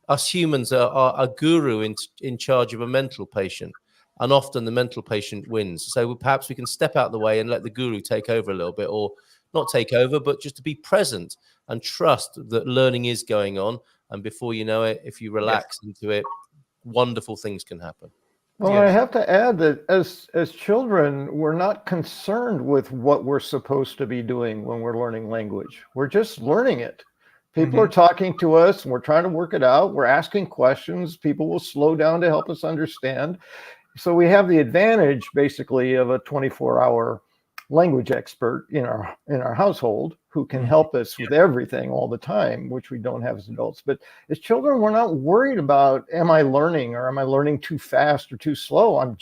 us humans are a guru in charge of a mental patient, and often the mental patient wins. So perhaps we can step out of the way and let the guru take over a little bit, or not take over, but just to be present and trust that learning is going on. And before you know it, if you relax into it, wonderful things can happen. Well, Yes. I have to add that as children, we're not concerned with what we're supposed to be doing when we're learning language. We're just learning it. People are talking to us and we're trying to work it out. We're asking questions. People will slow down to help us understand. So we have the advantage basically of a 24-hour language expert in our household who can help us with everything all the time, which we don't have as adults. But as children, we're not worried about, am I learning, or am I learning too fast or too slow? I'm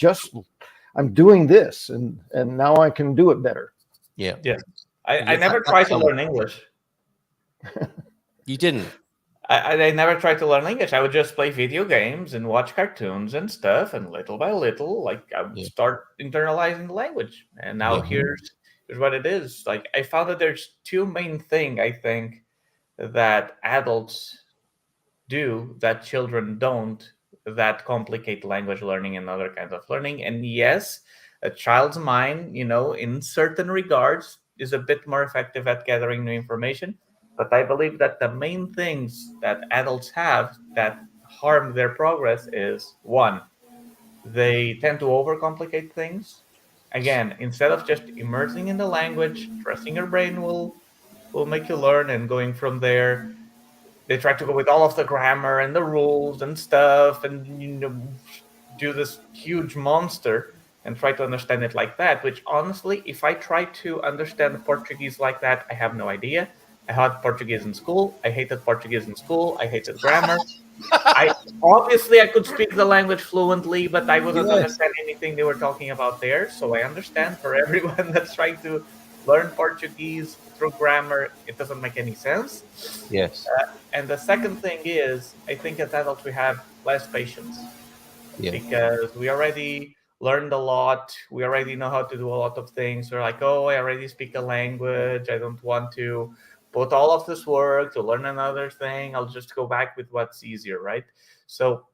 doing this, and now I can do it better. Yeah. I never tried to learn English. You didn't? I never tried to learn English. I would just play video games and watch cartoons and stuff, and little by little, like I would start internalizing the language. And now here's what it is. Like I found that there's two main things I think that adults do that children don't, that complicate language learning and other kinds of learning. And yes, a child's mind, in certain regards, is a bit more effective at gathering new information. But I believe that the main things that adults have that harm their progress is, one, they tend to overcomplicate things. Again, instead of just immersing in the language, trusting your brain will make you learn, and going from there, they try to go with all of the grammar and the rules and stuff, and do this huge monster and try to understand it like that. Which honestly, if I try to understand Portuguese like that, I have no idea. I had Portuguese in school. I hated Portuguese in school. I hated grammar. I could speak the language fluently, but I wouldn't understand anything they were talking about there. So I understand for everyone that's trying to learn Portuguese through grammar, it doesn't make any sense. Yes. And the second thing is, I think as adults we have less patience because we already learned a lot. We already know how to do a lot of things. We're like, oh, I already speak a language. I don't want to put all of this work to learn another thing. I'll just go back with what's easier, right? So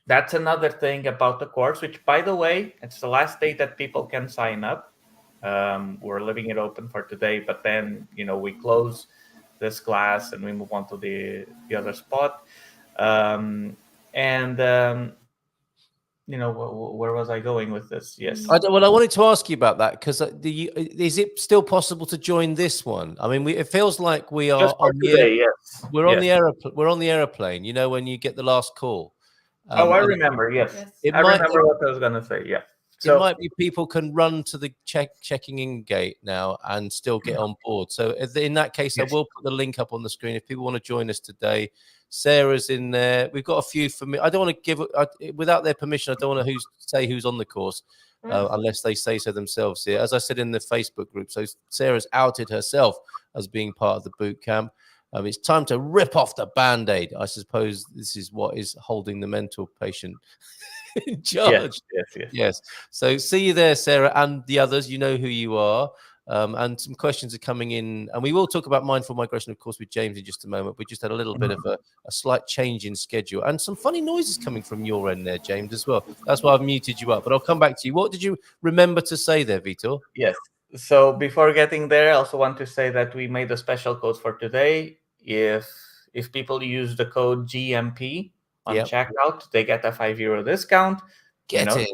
that's another thing about the course, which, by the way, it's the last day that people can sign up. We're leaving it open for today, but then, we close this class and we move on to the other spot. Where was I going with this? Yes. I wanted to ask you about that because is it still possible to join this one? I mean, it feels like we are just for today. Yes, we're on the aeroplane. We're on the airplane. When you get the last call. I remember. Yes, I remember what I was gonna say. Yeah. So it might be people can run to the checking in gate now and still get on board. So in that case, I will put the link up on the screen if people want to join us today. Sarah's in there. We've got a few for me. I don't want to give without their permission. I don't want to say who's on the course unless they say so themselves here. As I said in the Facebook group, so Sarah's outed herself as being part of the boot camp. It's time to rip off the Band-Aid. I suppose this is what is holding the mental patient in charge. Yes. So see you there, Sarah, and the others. You know who you are. And some questions are coming in, and we will talk about mindful migration, of course, with James in just a moment. We just had a little bit of a slight change in schedule and some funny noises coming from your end there, James, as well. That's why I've muted you up, but I'll come back to you. What did you remember to say there, Vitor? Yes. So before getting there, I also want to say that we made a special code for today. If people use the code GMP on checkout, they get a €5 discount. Get it.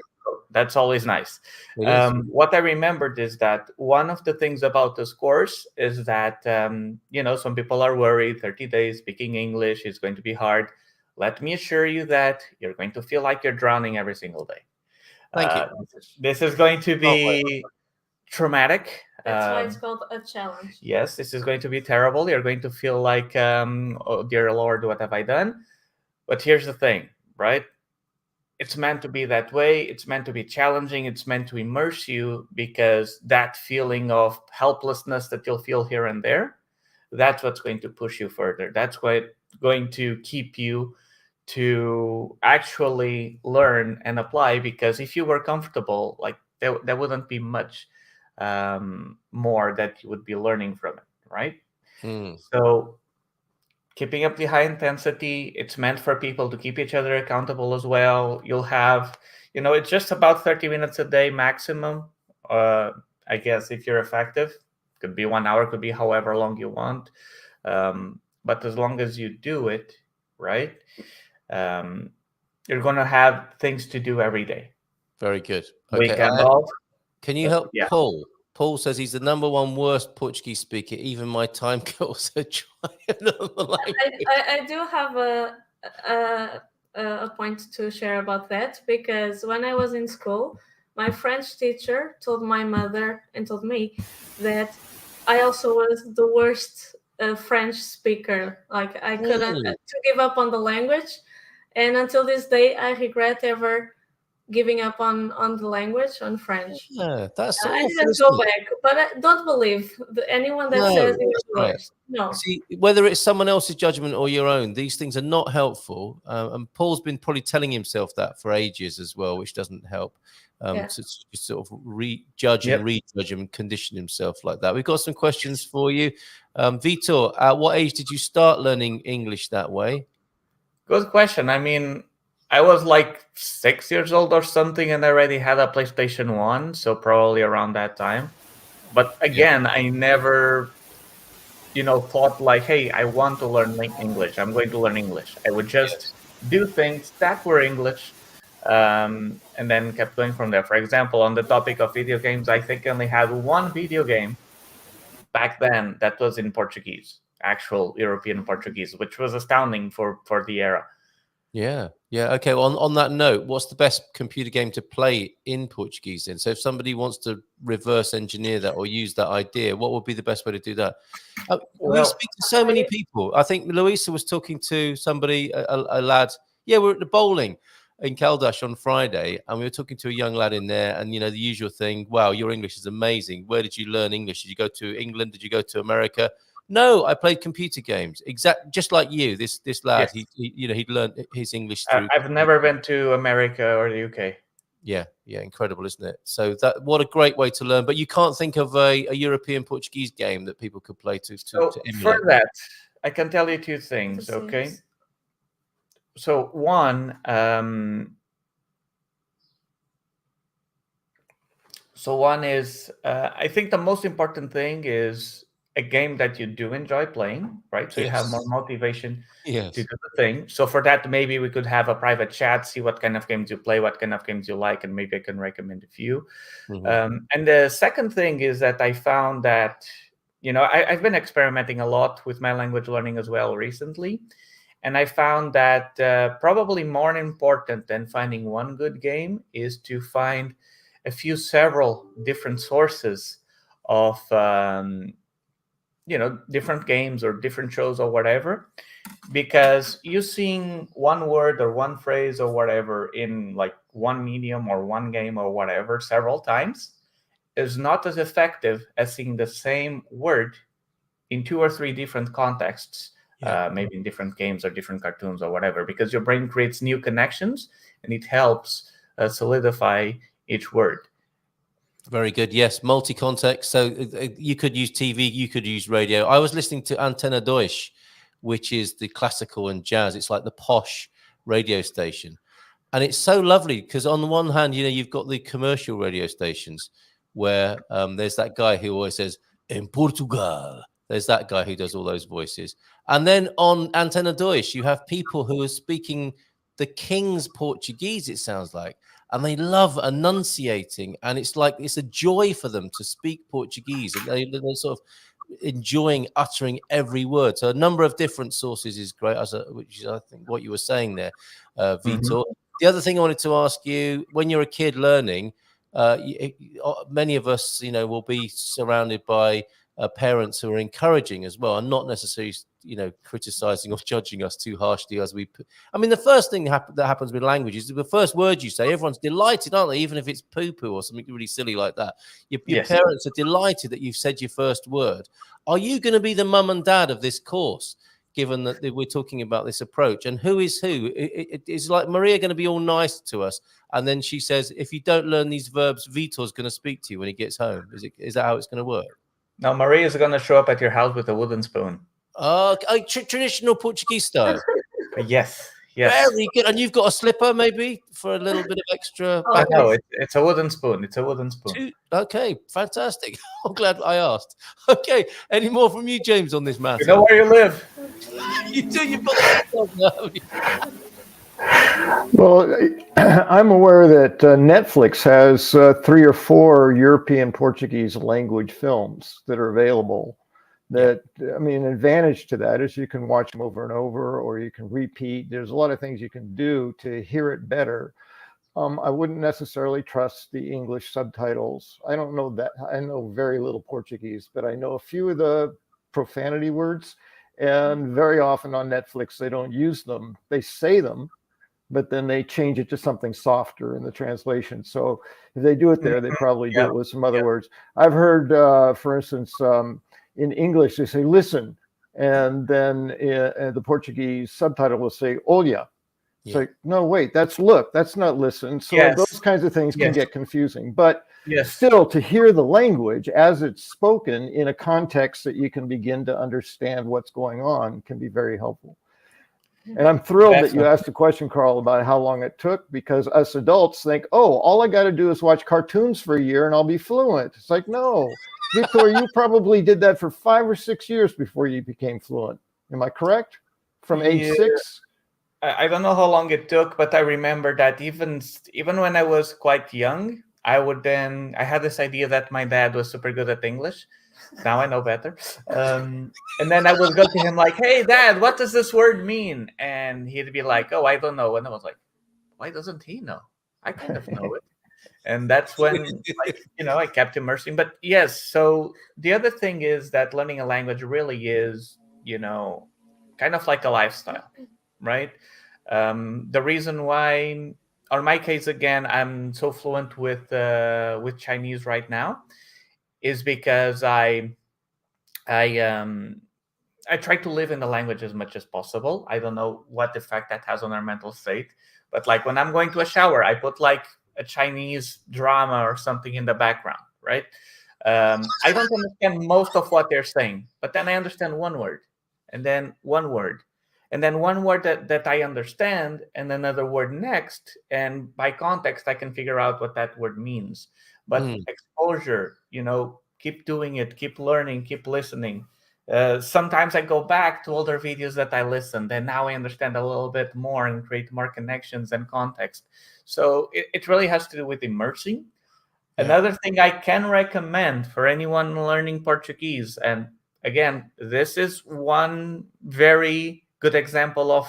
That's always nice. What I remembered is that one of the things about this course is that, some people are worried 30 days speaking English is going to be hard. Let me assure you that you're going to feel like you're drowning every single day. Thank you. This is going to be traumatic. That's why it's called a challenge. Yes, this is going to be terrible. You're going to feel like, oh, dear Lord, what have I done? But here's the thing, right? It's meant to be that way. It's meant to be challenging. It's meant to immerse you, because that feeling of helplessness that you'll feel here and there, that's what's going to push you further. That's what's going to keep you to actually learn and apply, because if you were comfortable, like there wouldn't be much more that you would be learning from it, right? So keeping up the high intensity, it's meant for people to keep each other accountable as well. You'll have, it's just about 30 minutes a day maximum. I guess if you're effective, could be 1 hour, could be however long you want. But as long as you do it, right? you're going to have things to do every day. Very good. Okay. Weekend off. Can you help Yeah. Paul? Paul says he's the #1 worst Portuguese speaker. Even my time could also try another language. I do have a point to share about that, because when I was in school, my French teacher told my mother and told me that I also was the worst French speaker. Like I couldn't to give up on the language, and until this day, I regret ever giving up on the language, on French. Yeah, that's I awful, didn't go back, but I don't believe anyone that says it was worse. No. See, whether it's someone else's judgment or your own, these things are not helpful. And Paul's been probably telling himself that for ages as well, which doesn't help. To sort of rejudge and rejudge and condition himself like that. We've got some questions for you. Vitor, at what age did you start learning English that way? Good question. I mean, I was like 6 years old or something, and I already had a PlayStation 1, so probably around that time. But again, I never, thought like, hey, I want to learn English. I'm going to learn English. I would just do things that were English, and then kept going from there. For example, on the topic of video games, I think I only had one video game back then that was in Portuguese, actual European Portuguese, which was astounding for the era. Yeah. Okay. Well, on that note, what's the best computer game to play in Portuguese then? So if somebody wants to reverse engineer that or use that idea, what would be the best way to do that? We speak to so many people. I think Luisa was talking to somebody, a lad. Yeah, we're at the bowling in Caldas on Friday, and we were talking to a young lad in there, and the usual thing. Wow, your English is amazing. Where did you learn English? Did you go to England? Did you go to America? No, I played computer games. Just like you. This lad, Yes. he'd learned his English through. I've never been to America or the UK. Yeah, incredible, isn't it? So what a great way to learn. But you can't think of a European Portuguese game that people could play to emulate. For that, I can tell you two things. Okay. So one, is I think the most important thing is a game that you do enjoy playing, right? So you have more motivation to do the thing. So for that, maybe we could have a private chat, see what kind of games you play, what kind of games you like, and maybe I can recommend a few. And the second thing is that I found that, I've been experimenting a lot with my language learning as well recently. And I found that probably more important than finding one good game is to find several different sources of different games or different shows or whatever, because using one word or one phrase or whatever in like one medium or one game or whatever several times is not as effective as seeing the same word in 2 or 3 different contexts, maybe in different games or different cartoons or whatever, because your brain creates new connections and it helps solidify each word. Very good. Yes, multi-context. So you could use TV, you could use radio. I was listening to Antena Deutsch, which is the classical and jazz. It's like the posh radio station. And it's so lovely because on the one hand, you've got the commercial radio stations where there's that guy who always says, in Portugal. There's that guy who does all those voices. And then on Antena Deutsch, you have people who are speaking the King's Portuguese, it sounds like. And they love enunciating, and it's a joy for them to speak Portuguese, and they're sort of enjoying uttering every word. So a number of different sources is great, which is I think what you were saying there, Vitor. The other thing I wanted to ask you: when you're a kid learning, many of us, will be surrounded by parents who are encouraging as well, and not necessarily, criticizing or judging us too harshly as we. I mean, the first thing that happens with language is the first word you say, everyone's delighted, aren't they? Even if it's poo-poo or something really silly like that. Your parents are delighted that you've said your first word. Are you going to be the mum and dad of this course, given that we're talking about this approach? And who is who? Is like Maria going to be all nice to us, and then she says, if you don't learn these verbs, Vitor's going to speak to you when he gets home. Is that how it's going to work? Now, Maria is going to show up at your house with a wooden spoon. Traditional Portuguese style. Yes. Very good. And you've got a slipper, maybe, for a little bit of extra. No, it's a wooden spoon. It's a wooden spoon. Okay, fantastic. I'm glad I asked. Okay, any more from you, James, on this matter? You know where you live. You do. You've got the Well, I'm aware that Netflix has 3 or 4 European Portuguese language films that are available. That, I mean, an advantage to that is you can watch them over and over, or you can repeat. There's a lot of things you can do to hear it better. I wouldn't necessarily trust the English subtitles. I don't know that. I know very little Portuguese, but I know a few of the profanity words. And very often on Netflix, they don't use them. They say them, but then they change it to something softer in the translation. So if they do it there, they probably do it with some other words. I've heard, for instance, in English, they say, listen, and then the Portuguese subtitle will say, olha. It's like, no, wait, that's look, that's not listen. So those kinds of things can get confusing. But still, to hear the language as it's spoken in a context that you can begin to understand what's going on can be very helpful. And I'm thrilled that you asked the question, Carl, about how long it took, because us adults think, oh, all I got to do is watch cartoons for a year and I'll be fluent. It's like, no, Victor, you probably did that for 5 or 6 years before you became fluent. Am I correct? From age 6? I don't know how long it took, but I remember that even when I was quite young, I had this idea that my dad was super good at English. Now I know better. And then I would go to him like, hey, Dad, what does this word mean? And he'd be like, oh, I don't know. And I was like, why doesn't he know? I kind of know it. And that's when, I kept immersing. But yes, so the other thing is that learning a language really is, kind of like a lifestyle, right? The reason why, or my case again, I'm so fluent with Chinese right now is because I try to live in the language as much as possible. I don't know what effect that has on our mental state, but like when I'm going to a shower, I put like a Chinese drama or something in the background, right? I don't understand most of what they're saying, but then I understand one word, and then one word, and then one word that I understand, and another word next, and by context, I can figure out what that word means. But exposure, keep doing it, keep learning, keep listening. Sometimes I go back to older videos that I listened, and now I understand a little bit more and create more connections and context. So it really has to do with immersing. Yeah. Another thing I can recommend for anyone learning Portuguese, and again, this is one very good example of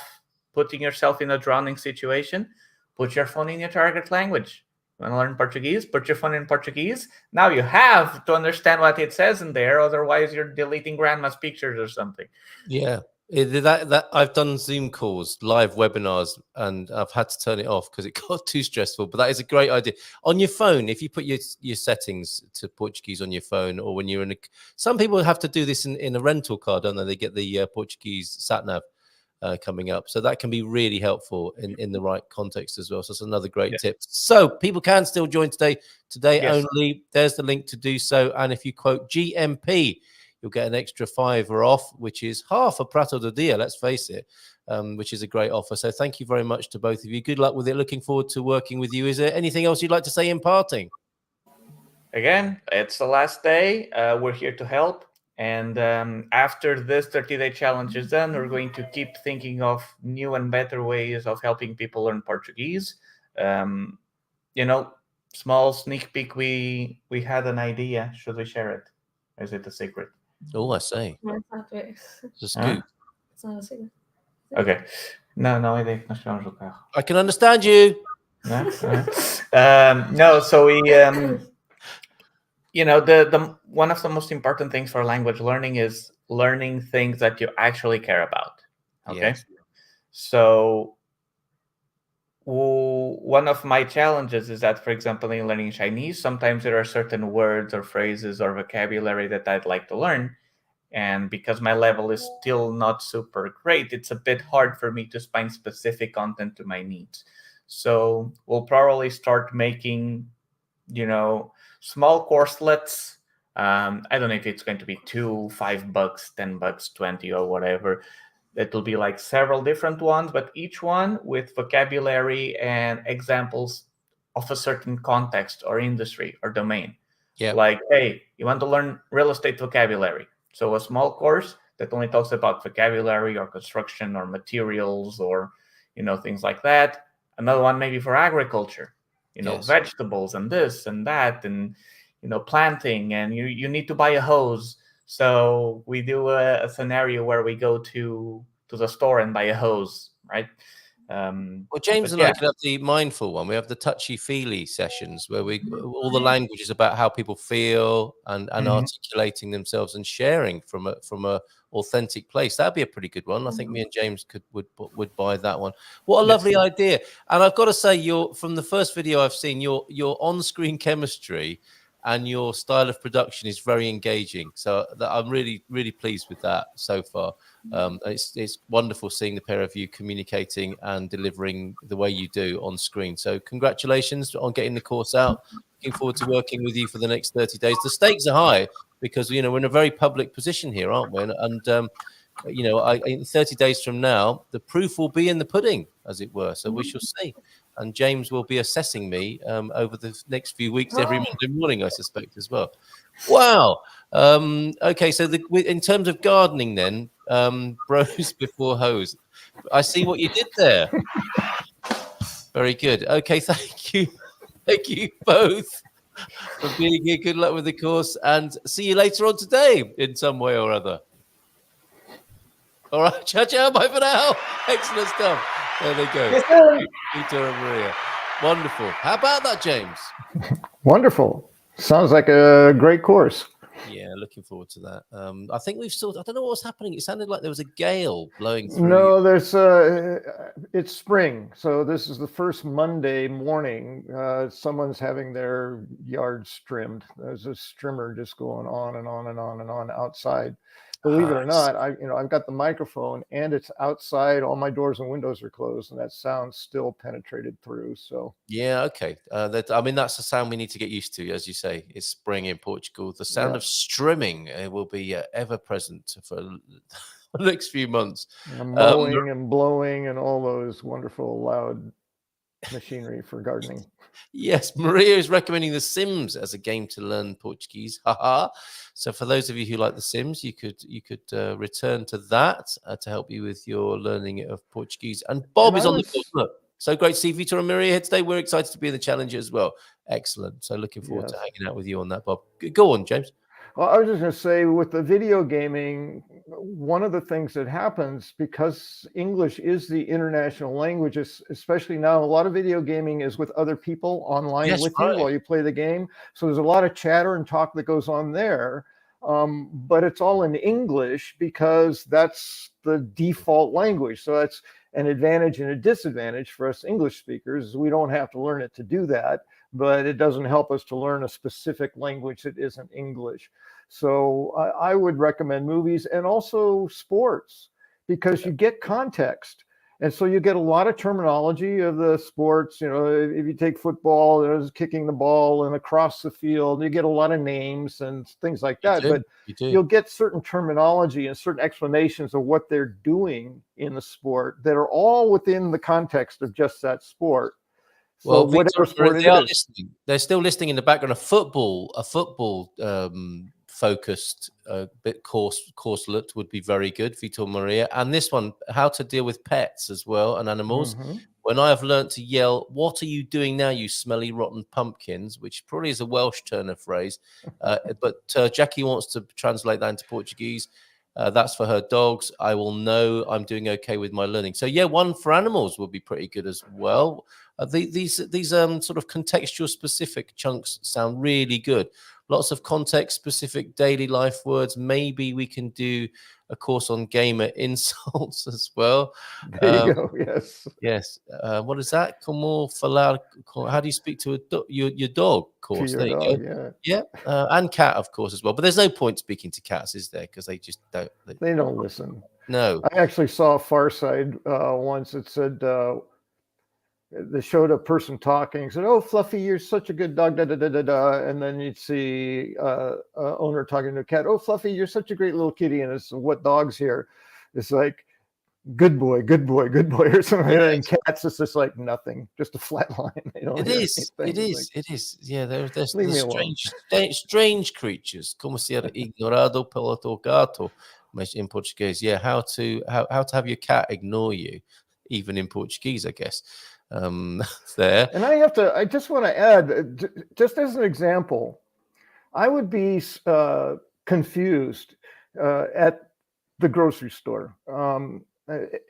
putting yourself in a drowning situation. Put your phone in your target language. You want to learn Portuguese? Put your phone in Portuguese. Now you have to understand what it says in there, otherwise you're deleting grandma's pictures or something. Yeah. That I've done Zoom calls, live webinars, and I've had to turn it off because it got too stressful. But that is a great idea. On your phone, if you put your settings to Portuguese on your phone, or when you're some people have to do this in a rental car, don't they? They get the Portuguese sat nav coming up, so that can be really helpful in the right context as well. So that's another great tip. So people can still join today only. There's the link to do so, and if you quote GMP, you'll get an extra $5 off, which is half a prato de dia, let's face it, which is a great offer. So thank you very much to both of you. Good luck with it. Looking forward to working with you. Is there anything else you'd like to say in parting? Again, it's the last day. We're here to help. And after this 30-day challenge is done, we're going to keep thinking of new and better ways of helping people learn Portuguese. Small sneak peek, we had an idea. Should we share it? Or is it a secret? Oh, I say. Just scoop. It's not a secret. Okay. No, I think nós tivemos o carro. I can understand you. No, so we, the one of the most important things for language learning is learning things that you actually care about. Okay. Yes. So one of my challenges is that, for example, in learning Chinese, sometimes there are certain words or phrases or vocabulary that I'd like to learn. And because my level is still not super great, it's a bit hard for me to find specific content to my needs. So we'll probably start making, small courselets. I don't know if it's going to be $2, $5, $10, 20 or whatever. It will be like several different ones, but each one with vocabulary and examples of a certain context or industry or domain. Yeah. Like, hey, you want to learn real estate vocabulary. So a small course that only talks about vocabulary or construction or materials or, things like that. Another one maybe for agriculture, Yes. vegetables and this and that, and planting, and you need to buy a hose. So we do a scenario where we go to the store and buy a hose, right? Well, James and I could have the mindful one. We have the touchy-feely sessions where all the language is about how people feel and articulating themselves and sharing from a authentic place. That'd be a pretty good one. I think me and James would buy that one. What a lovely idea! And I've got to say, from the first video I've seen, your on-screen chemistry and your style of production is very engaging. So I'm really, really pleased with that so far. It's wonderful seeing the pair of you communicating and delivering the way you do on screen. So congratulations on getting the course out. Looking forward to working with you for the next 30 days. The stakes are high because, we're in a very public position here, aren't we? And in 30 days from now, the proof will be in the pudding, as it were. So we shall see. And James will be assessing me over the next few weeks, every Monday morning, I suspect, as well. Wow. Okay, so in terms of gardening then, bros before hose. I see what you did there. Very good. Okay, thank you. Thank you both for being here. Good luck with the course, and see you later on today in some way or other. All right, ciao, bye for now. Excellent stuff. There they go. Peter and Maria. Wonderful. How about that, James? Wonderful. Sounds like a great course. Yeah, looking forward to that. I think I don't know what was happening. It sounded like there was a gale blowing through. No, it's spring. So this is the first Monday morning. Someone's having their yard trimmed. There's a strimmer just going on and on and on and on outside. Believe it or not, I've got the microphone and it's outside. All my doors and windows are closed, and that sound still penetrated through. So yeah, okay. That's the sound we need to get used to, as you say. It's spring in Portugal. The sound of strimming will be ever present for the next few months. Mowing and blowing and all those wonderful loud machinery for gardening. Yes, Maria is recommending The Sims as a game to learn Portuguese. Haha. So for those of you who like The Sims, you could return to that to help you with your learning of Portuguese. And Bob is on the book. Look, so great to see Vitor and Maria here today. We're excited to be in the challenge as well. Excellent. So looking forward to hanging out with you on that, Bob. Go on, James. Well, I was just going to say, with the video gaming, one of the things that happens, because English is the international language, especially now, a lot of video gaming is with other people online with you while you play the game. So there's a lot of chatter and talk that goes on there. But it's all in English because that's the default language. So that's an advantage and a disadvantage for us English speakers. We don't have to learn it to do that, but it doesn't help us to learn a specific language that isn't English. So I would recommend movies and also sports, because you get context. And so you get a lot of terminology of the sports. If you take football, there's kicking the ball and across the field, you get a lot of names and things like that. But you'll get certain terminology and certain explanations of what they're doing in the sport that are all within the context of just that sport. So well, whatever sport they are listening. They're still listening in the background. A football focused bit courselet would be very good, Vitor Maria. And this one, how to deal with pets as well and animals. When I have learned to yell, "What are you doing now, you smelly rotten pumpkins?" which probably is a Welsh turn of phrase, but Jackie wants to translate that into Portuguese. That's for her dogs. I will know I'm doing okay with my learning. So yeah, one for animals would be pretty good as well. These sort of contextual specific chunks sound really good. Lots of context specific daily life words. Maybe we can do a course on gamer insults as well. There you go. Yes. Yes. What is that? Como falar? How do you speak to your dog? Course. There you go. Yeah. And cat, of course, as well. But there's no point speaking to cats, is there? Because they just don't. They don't listen. No. I actually saw Far Side once. It said they showed a person talking. Said, "Oh, Fluffy, you're such a good dog." Da da da da da. And then you'd see owner talking to a cat. "Oh, Fluffy, you're such a great little kitty." And it's, "What dog's here?" It's like, "Good boy, good boy, good boy," or something. And cats, it's just like nothing, just a flat line. They don't It is. Yeah, there's strange creatures. Como ser ignorado pelo teu gato, mas in Portuguese. Yeah, how to have your cat ignore you even in Portuguese, I guess. There. And I just want to add, just as an example, I would be confused at the grocery store.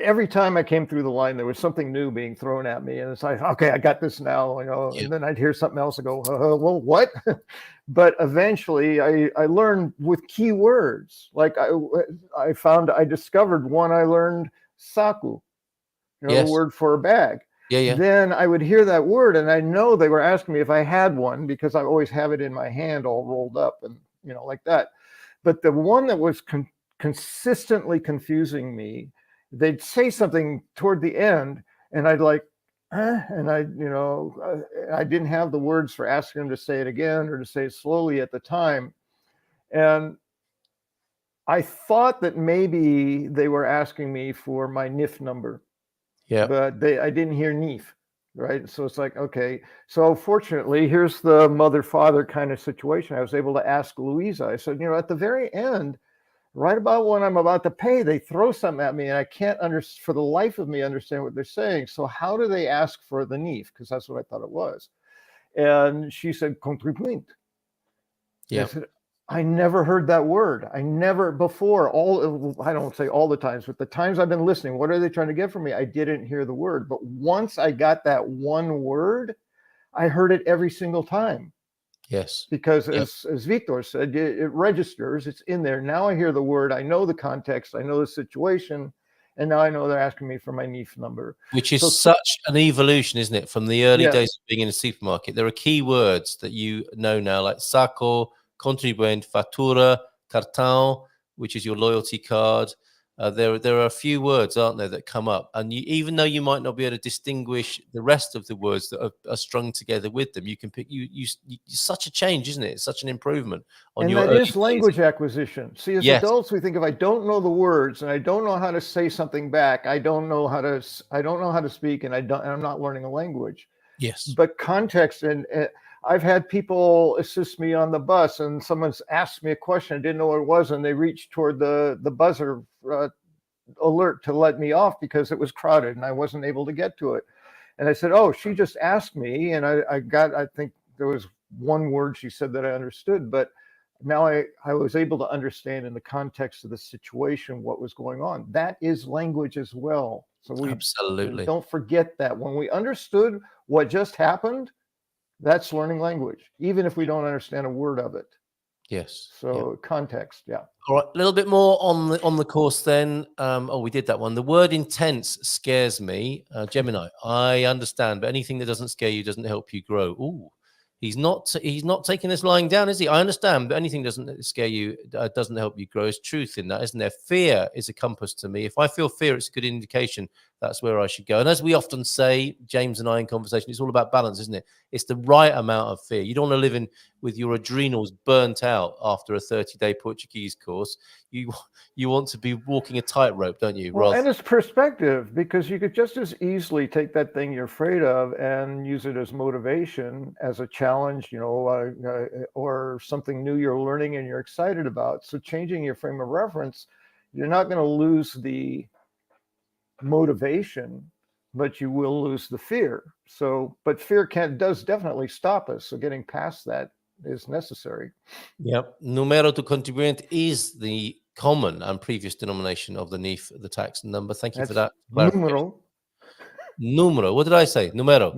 Every time I came through the line, there was something new being thrown at me, and it's like, okay, I got this now, Yeah. and then I'd hear something else and go, well, what? But eventually I learned with key words. Like I discovered one. I learned saku, Yes. the word for a bag. Yeah. Then I would hear that word, and I know they were asking me if I had one, because I always have it in my hand all rolled up and like that. But the one that was consistently confusing me, they'd say something toward the end, and I'd like, and I didn't have the words for asking them to say it again or to say it slowly at the time. And I thought that maybe they were asking me for my NIF number. Yeah. But I didn't hear NIF, right? So it's like, okay. So fortunately, here's the mother-father kind of situation. I was able to ask Louisa. I said, at the very end, right about when I'm about to pay, they throw something at me, and I can't for the life of me understand what they're saying. So how do they ask for the NIF? Because that's what I thought it was. And she said, contribuint. Yeah. I said, I never heard that word. I never before, I don't say all the times, but the times I've been listening, what are they trying to get from me? I didn't hear the word. But once I got that one word, I heard it every single time. Yes. Because as Victor said, it registers, it's in there. Now I hear the word, I know the context, I know the situation, and now I know they're asking me for my NIF number. Which is such an evolution, isn't it? From the early days of being in a supermarket. There are key words that you know now, like saco, contribuinte, fatura, cartão, which is your loyalty card. There are a few words, aren't there, that come up, and even though you might not be able to distinguish the rest of the words that are strung together with them, you can pick. You such a change, isn't it? It's such an improvement on and your. That is language acquisition. See, as Yes. adults, we think if I don't know the words and I don't know how to say something back, I don't know how to speak, and I'm not learning a language. Yes. But context, and I've had people assist me on the bus, and someone's asked me a question, I didn't know what it was, and they reached toward the buzzer alert to let me off because it was crowded and I wasn't able to get to it. And I said, oh, she just asked me, and I think there was one word she said that I understood, but now I was able to understand in the context of the situation what was going on. That is language as well. So we absolutely don't forget that when we understood what just happened, that's learning language, even if we don't understand a word of it. Yes. So context, yeah. All right, a little bit more on the course then. We did that one. The word intense scares me. Gemini, I understand, but anything that doesn't scare you doesn't help you grow. Ooh, he's not taking this lying down, is he? I understand, but anything doesn't scare you doesn't help you grow. There's truth in that, isn't there? Fear is a compass to me. If I feel fear, it's a good indication that's where I should go. And as we often say, James and I in conversation, it's all about balance, isn't it? It's the right amount of fear. You don't want to live with your adrenals burnt out after a 30-day Portuguese course. You want to be walking a tightrope, don't you? Well, and it's perspective, because you could just as easily take that thing you're afraid of and use it as motivation, as a challenge, or something new you're learning and you're excited about. So changing your frame of reference, you're not going to lose the motivation, but you will lose the fear. So, but fear does definitely stop us. So getting past that is necessary. Yep. Numero to contribuinte is the common and previous denomination of the NIF, the tax number. Thank you for that. Numero. What did I say? Numero.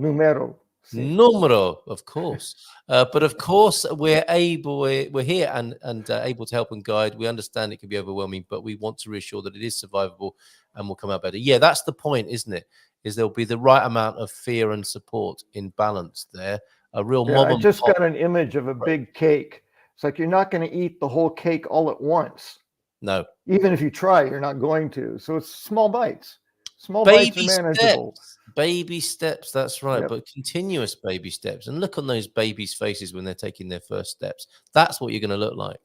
Numero, of course. But of course, we're here and able to help and guide. We understand it can be overwhelming, but we want to reassure that it is survivable and will come out better. Yeah, that's the point, isn't it? Is there'll be the right amount of fear and support in balance there. A real I just got an image of a big cake. It's like you're not going to eat the whole cake all at once. No. Even if you try, you're not going to. So it's small bites. Small bites are manageable. Baby steps, that's right. Yep. But continuous baby steps. And look on those babies' faces when they're taking their first steps. That's what you're going to look like.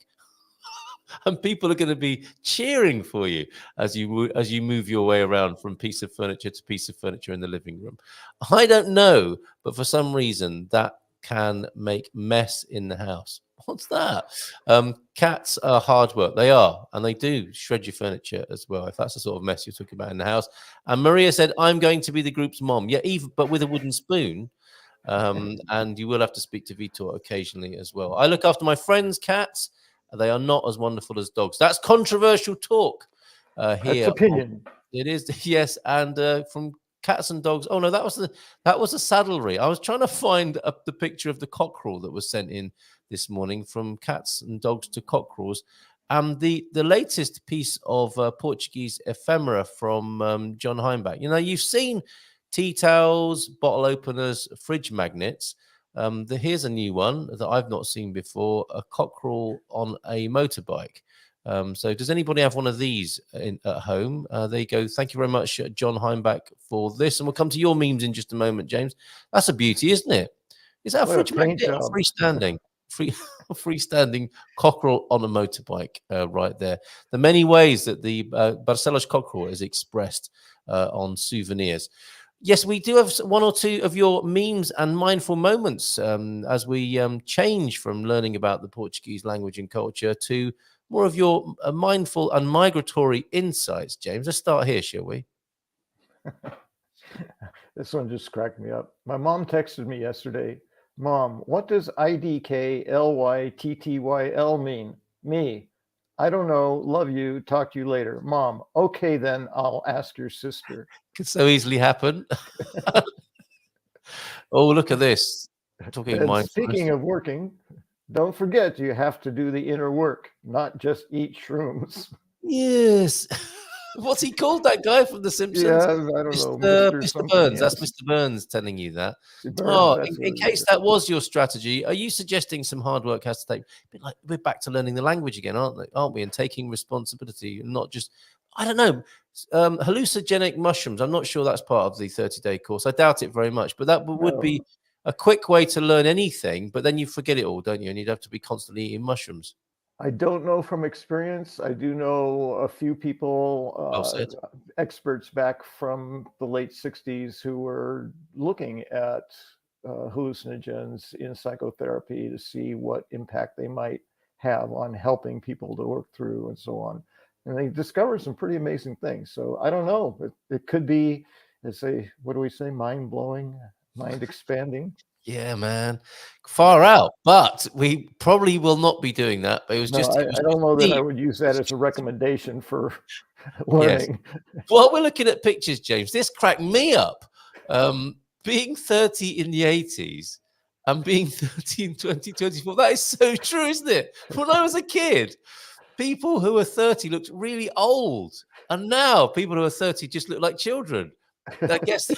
And people are going to be cheering for you as you move your way around from piece of furniture to piece of furniture in the living room. I don't know, but for some reason that can make mess in the house. What's that? Cats are hard work. They are, and they do shred your furniture as well. If that's the sort of mess you're talking about in the house. And Maria said, "I'm going to be the group's mom." Yeah, even but with a wooden spoon. And you will have to speak to Vitor occasionally as well. I look after my friends' cats. They are not as wonderful as dogs. That's controversial talk here. That's opinion. It is, yes. And from cats and dogs. Oh no, that was the saddlery. I was trying to find the picture of the cockerel that was sent in this morning from cats and dogs to cockerels. And the latest piece of Portuguese ephemera from John Heimbach. You know, you've seen tea towels, bottle openers, fridge magnets. Here's a new one that I've not seen before: a cockerel on a motorbike. So does anybody have one of these at home? There you go. Thank you very much, John Heimbach, for this. And we'll come to your memes in just a moment, James. That's a beauty, isn't it? Is that a fridge magnet or freestanding? Freestanding cockerel on a motorbike right there. The many ways that the Barcelos cockerel is expressed on souvenirs. Yes, we do have one or two of your memes and mindful moments as we change from learning about the Portuguese language and culture to more of your mindful and migratory insights, James. Let's start here, shall we? This one just cracked me up. My mom texted me yesterday, "Mom, what does IDKLYTTYL mean?" Me, "I don't know. Love you. Talk to you later." Mom, "Okay, then I'll ask your sister." Could so easily happen. Oh, look at this. Talking mindfulness. Speaking of working, don't forget you have to do the inner work, not just eat shrooms. Yes. What's he called, that guy from The Simpsons? Yeah, I don't know. Mr. Burns. That's Mr. Burns telling you that. In case that was your strategy, are you suggesting some hard work has to take? Like, we're back to learning the language again, aren't we? And taking responsibility, and not just, I don't know, hallucinogenic mushrooms. I'm not sure that's part of the 30-day course. I doubt it very much, but that would be a quick way to learn anything. But then you forget it all, don't you? And you'd have to be constantly eating mushrooms. I don't know from experience. I do know a few people, experts back from the late 60s who were looking at hallucinogens in psychotherapy to see what impact they might have on helping people to work through and so on. And they discovered some pretty amazing things. So I don't know. It could be, what do we say, mind-blowing, mind-expanding? Yeah, man, far out. But we probably will not be doing that. But it was just. I don't know that I would use that as a recommendation for learning. Yes. Well, we're looking at pictures, James. This cracked me up. Being 30 in the 80s and being 30 in 2024. That is so true, isn't it? When I was a kid, people who were 30 looked really old, and now people who are 30 just look like children. I guess.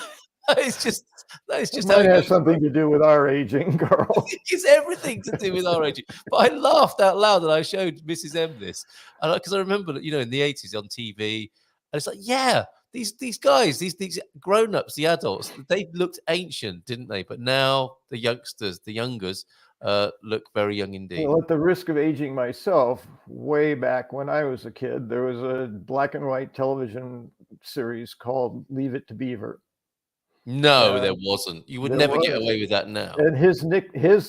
That is just it might have something to do with our aging, Carl. It's everything to do with our aging. But I laughed out loud and I showed Mrs. M this, and because I remember that, in the 80s on TV, and it's like, yeah, these guys, these grown-ups, the adults, they looked ancient, didn't they? But now the youngsters, the youngers, look very young indeed. Well, at the risk of aging myself, way back when I was a kid, there was a black and white television series called Leave It to Beaver. No, there wasn't. You would never get away with that now. And his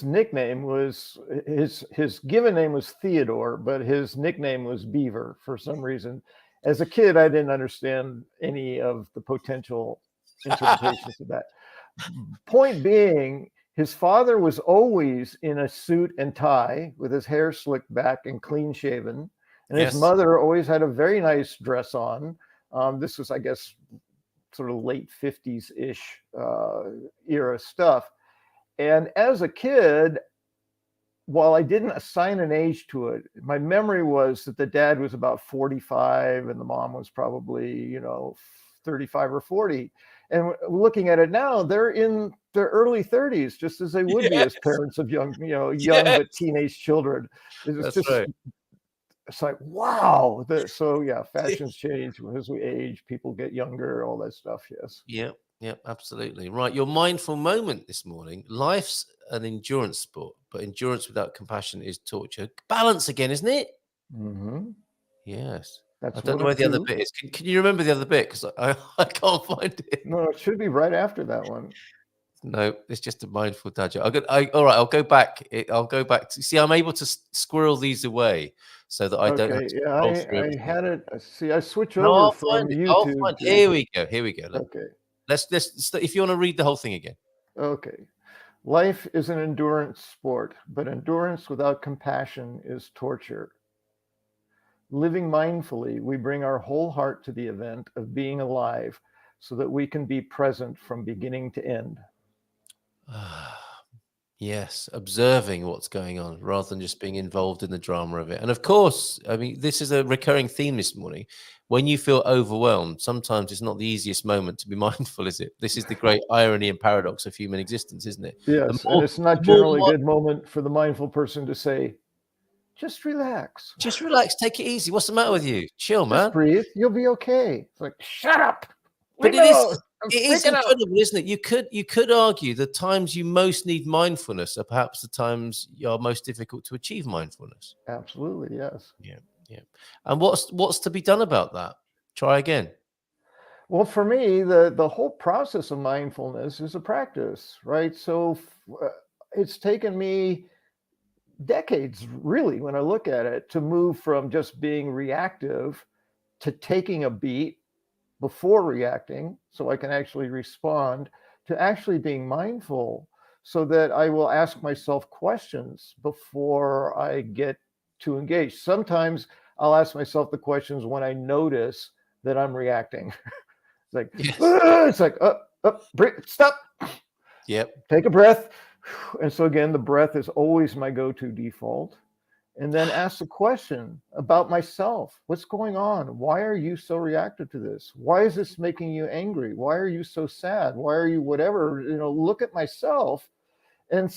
nickname was his given name was Theodore, but his nickname was Beaver for some reason. As a kid, I didn't understand any of the potential interpretations of that. Point being, his father was always in a suit and tie with his hair slicked back and clean shaven, and his mother always had a very nice dress on. This was, I guess, sort of late 50s-ish era stuff. And as a kid, while I didn't assign an age to it, my memory was that the dad was about 45 and the mom was probably, 35 or 40. And looking at it now, they're in their early 30s, just as they would be as parents of young but teenage children. It's just right. It's like, wow. So yeah, fashions change as we age, people get younger, all that stuff. Yes. Yeah, absolutely. Right. Your mindful moment this morning. Life's an endurance sport, but endurance without compassion is torture. Balance again, isn't it? Mm-hmm. Yes. I don't know where the other bit is. Can you remember the other bit? Because I can't find it. No, it should be right after that one. No, it's just a mindful dad joke. All right, I'll go back. I'll go back to see. I'm able to squirrel these away so that I don't have Okay, to yeah, roll through I everything. had it. See, I switch No, over I'll from find it. I'll YouTube find. to. Here we go. Here we go. Okay, Let's. If you want to read the whole thing again. okay. Life is an endurance sport, but endurance without compassion is torture. Living mindfully, we bring our whole heart to the event of being alive so that we can be present from beginning to end. Yes, observing what's going on rather than just being involved in the drama of it. And of course, I mean, this is a recurring theme this morning. When you feel overwhelmed, sometimes it's not the easiest moment to be mindful, is it? This is the great irony and paradox of human existence, isn't it? Yes, and it's not generally a good moment for the mindful person to say, just relax. Just relax, take it easy. What's the matter with you? Chill, man. Just breathe. You'll be okay. It's like, shut up. But it is incredible, isn't it? You could argue the times you most need mindfulness are perhaps the times you're most difficult to achieve mindfulness. Absolutely, yes. Yeah. And what's to be done about that? Try again. Well, for me, the whole process of mindfulness is a practice, right? So it's taken me decades, really, when I look at it, to move from just being reactive to taking a beat before reacting so I can actually respond, to actually being mindful so that I will ask myself questions before I get to engage. Sometimes I'll ask myself the questions when I notice that I'm reacting. It's like, yes. It's like, breathe, stop. Yep. Take a breath. And so again, the breath is always my go-to default. And then ask a question about myself. What's going on? Why are you so reactive to this? Why is this making you angry? Why are you so sad? Why are you whatever? Look at myself. And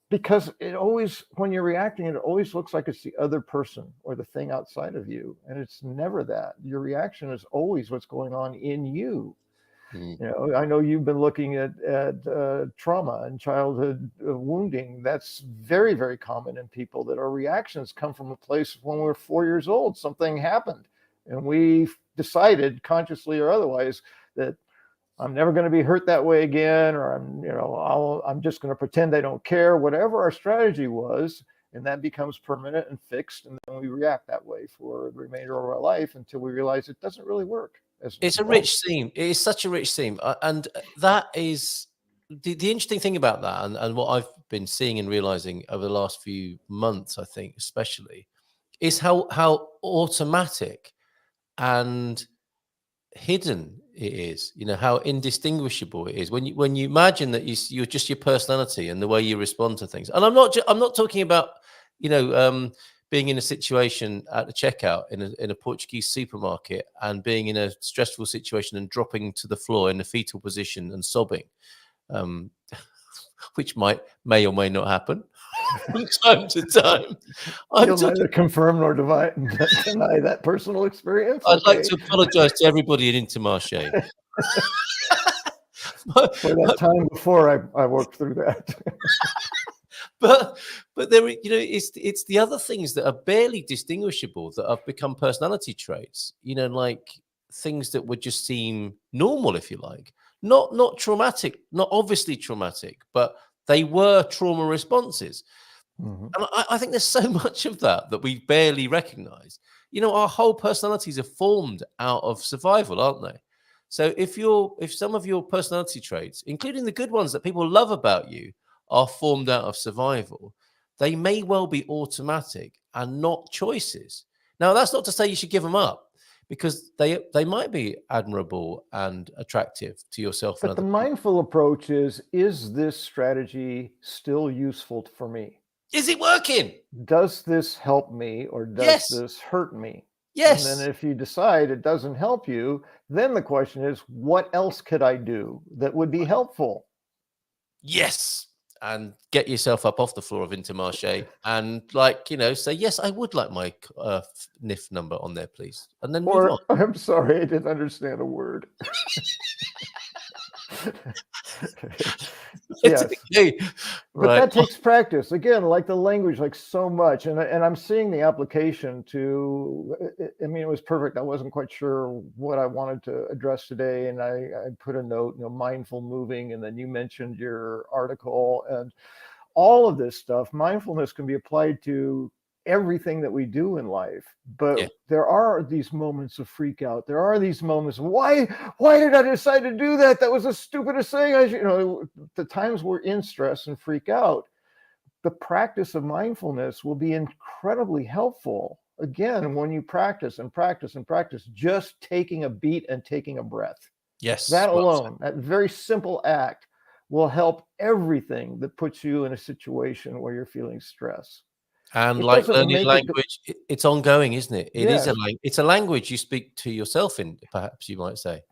because it always, when you're reacting, it always looks like it's the other person or the thing outside of you. And it's never that. Your reaction is always what's going on in you. I know you've been looking at trauma and childhood wounding. That's very, very common in people, that our reactions come from a place when we're 4 years old. Something happened and we decided, consciously or otherwise, that I'm never going to be hurt that way again, or I'm just going to pretend I don't care, whatever our strategy was. And that becomes permanent and fixed. And then we react that way for the remainder of our life until we realize it doesn't really work. It's a rich theme. It is such a rich theme. And that is the interesting thing about that, and what I've been seeing and realizing over the last few months, I think, especially, is how automatic and hidden it is. How indistinguishable it is when you imagine that you're just your personality and the way you respond to things. And I'm not talking about being in a situation at the checkout in a Portuguese supermarket and being in a stressful situation and dropping to the floor in a fetal position and sobbing, which may or may not happen from time to time. You'll neither confirm nor deny that personal experience. I'd like to apologize to everybody in Intermarché. For that time before I worked through that. But there, it's the other things that are barely distinguishable that have become personality traits. Like things that would just seem normal, if you like, not traumatic, not obviously traumatic, but they were trauma responses. Mm-hmm. And I think there's so much of that we barely recognize. Our whole personalities are formed out of survival, aren't they? So if some of your personality traits, including the good ones that people love about you, are formed out of survival, they may well be automatic and not choices. Now, that's not to say you should give them up, because they might be admirable and attractive to yourself. But the mindful approach is this strategy still useful for me? Is it working? Does this help me, or does this hurt me? Yes. And then if you decide it doesn't help you, then the question is, what else could I do that would be helpful? Yes. And get yourself up off the floor of Intermarché and say, yes, I would like my NIF number on there, please. And then move on. I'm sorry, I didn't understand a word. Yes. Okay. But Right. that takes practice. Again, like the language, like so much. And I'm seeing the application to, I mean, it was perfect. I wasn't quite sure what I wanted to address today. And I put a note, mindful moving. And then you mentioned your article and all of this stuff. Mindfulness can be applied to everything that we do in life, but Yeah. there are these moments of freak out. There are these moments, why did I decide to do that? That was the stupidest thing. The times we're in stress and freak out, the practice of mindfulness will be incredibly helpful. Again, when you practice and practice and practice, just taking a beat and taking a breath. Yes. That well alone, that very simple act will help everything that puts you in a situation where you're feeling stress. And It like doesn't learning make it language, it's ongoing, isn't it? It is Yes. it's a language you speak to yourself in, perhaps you might say.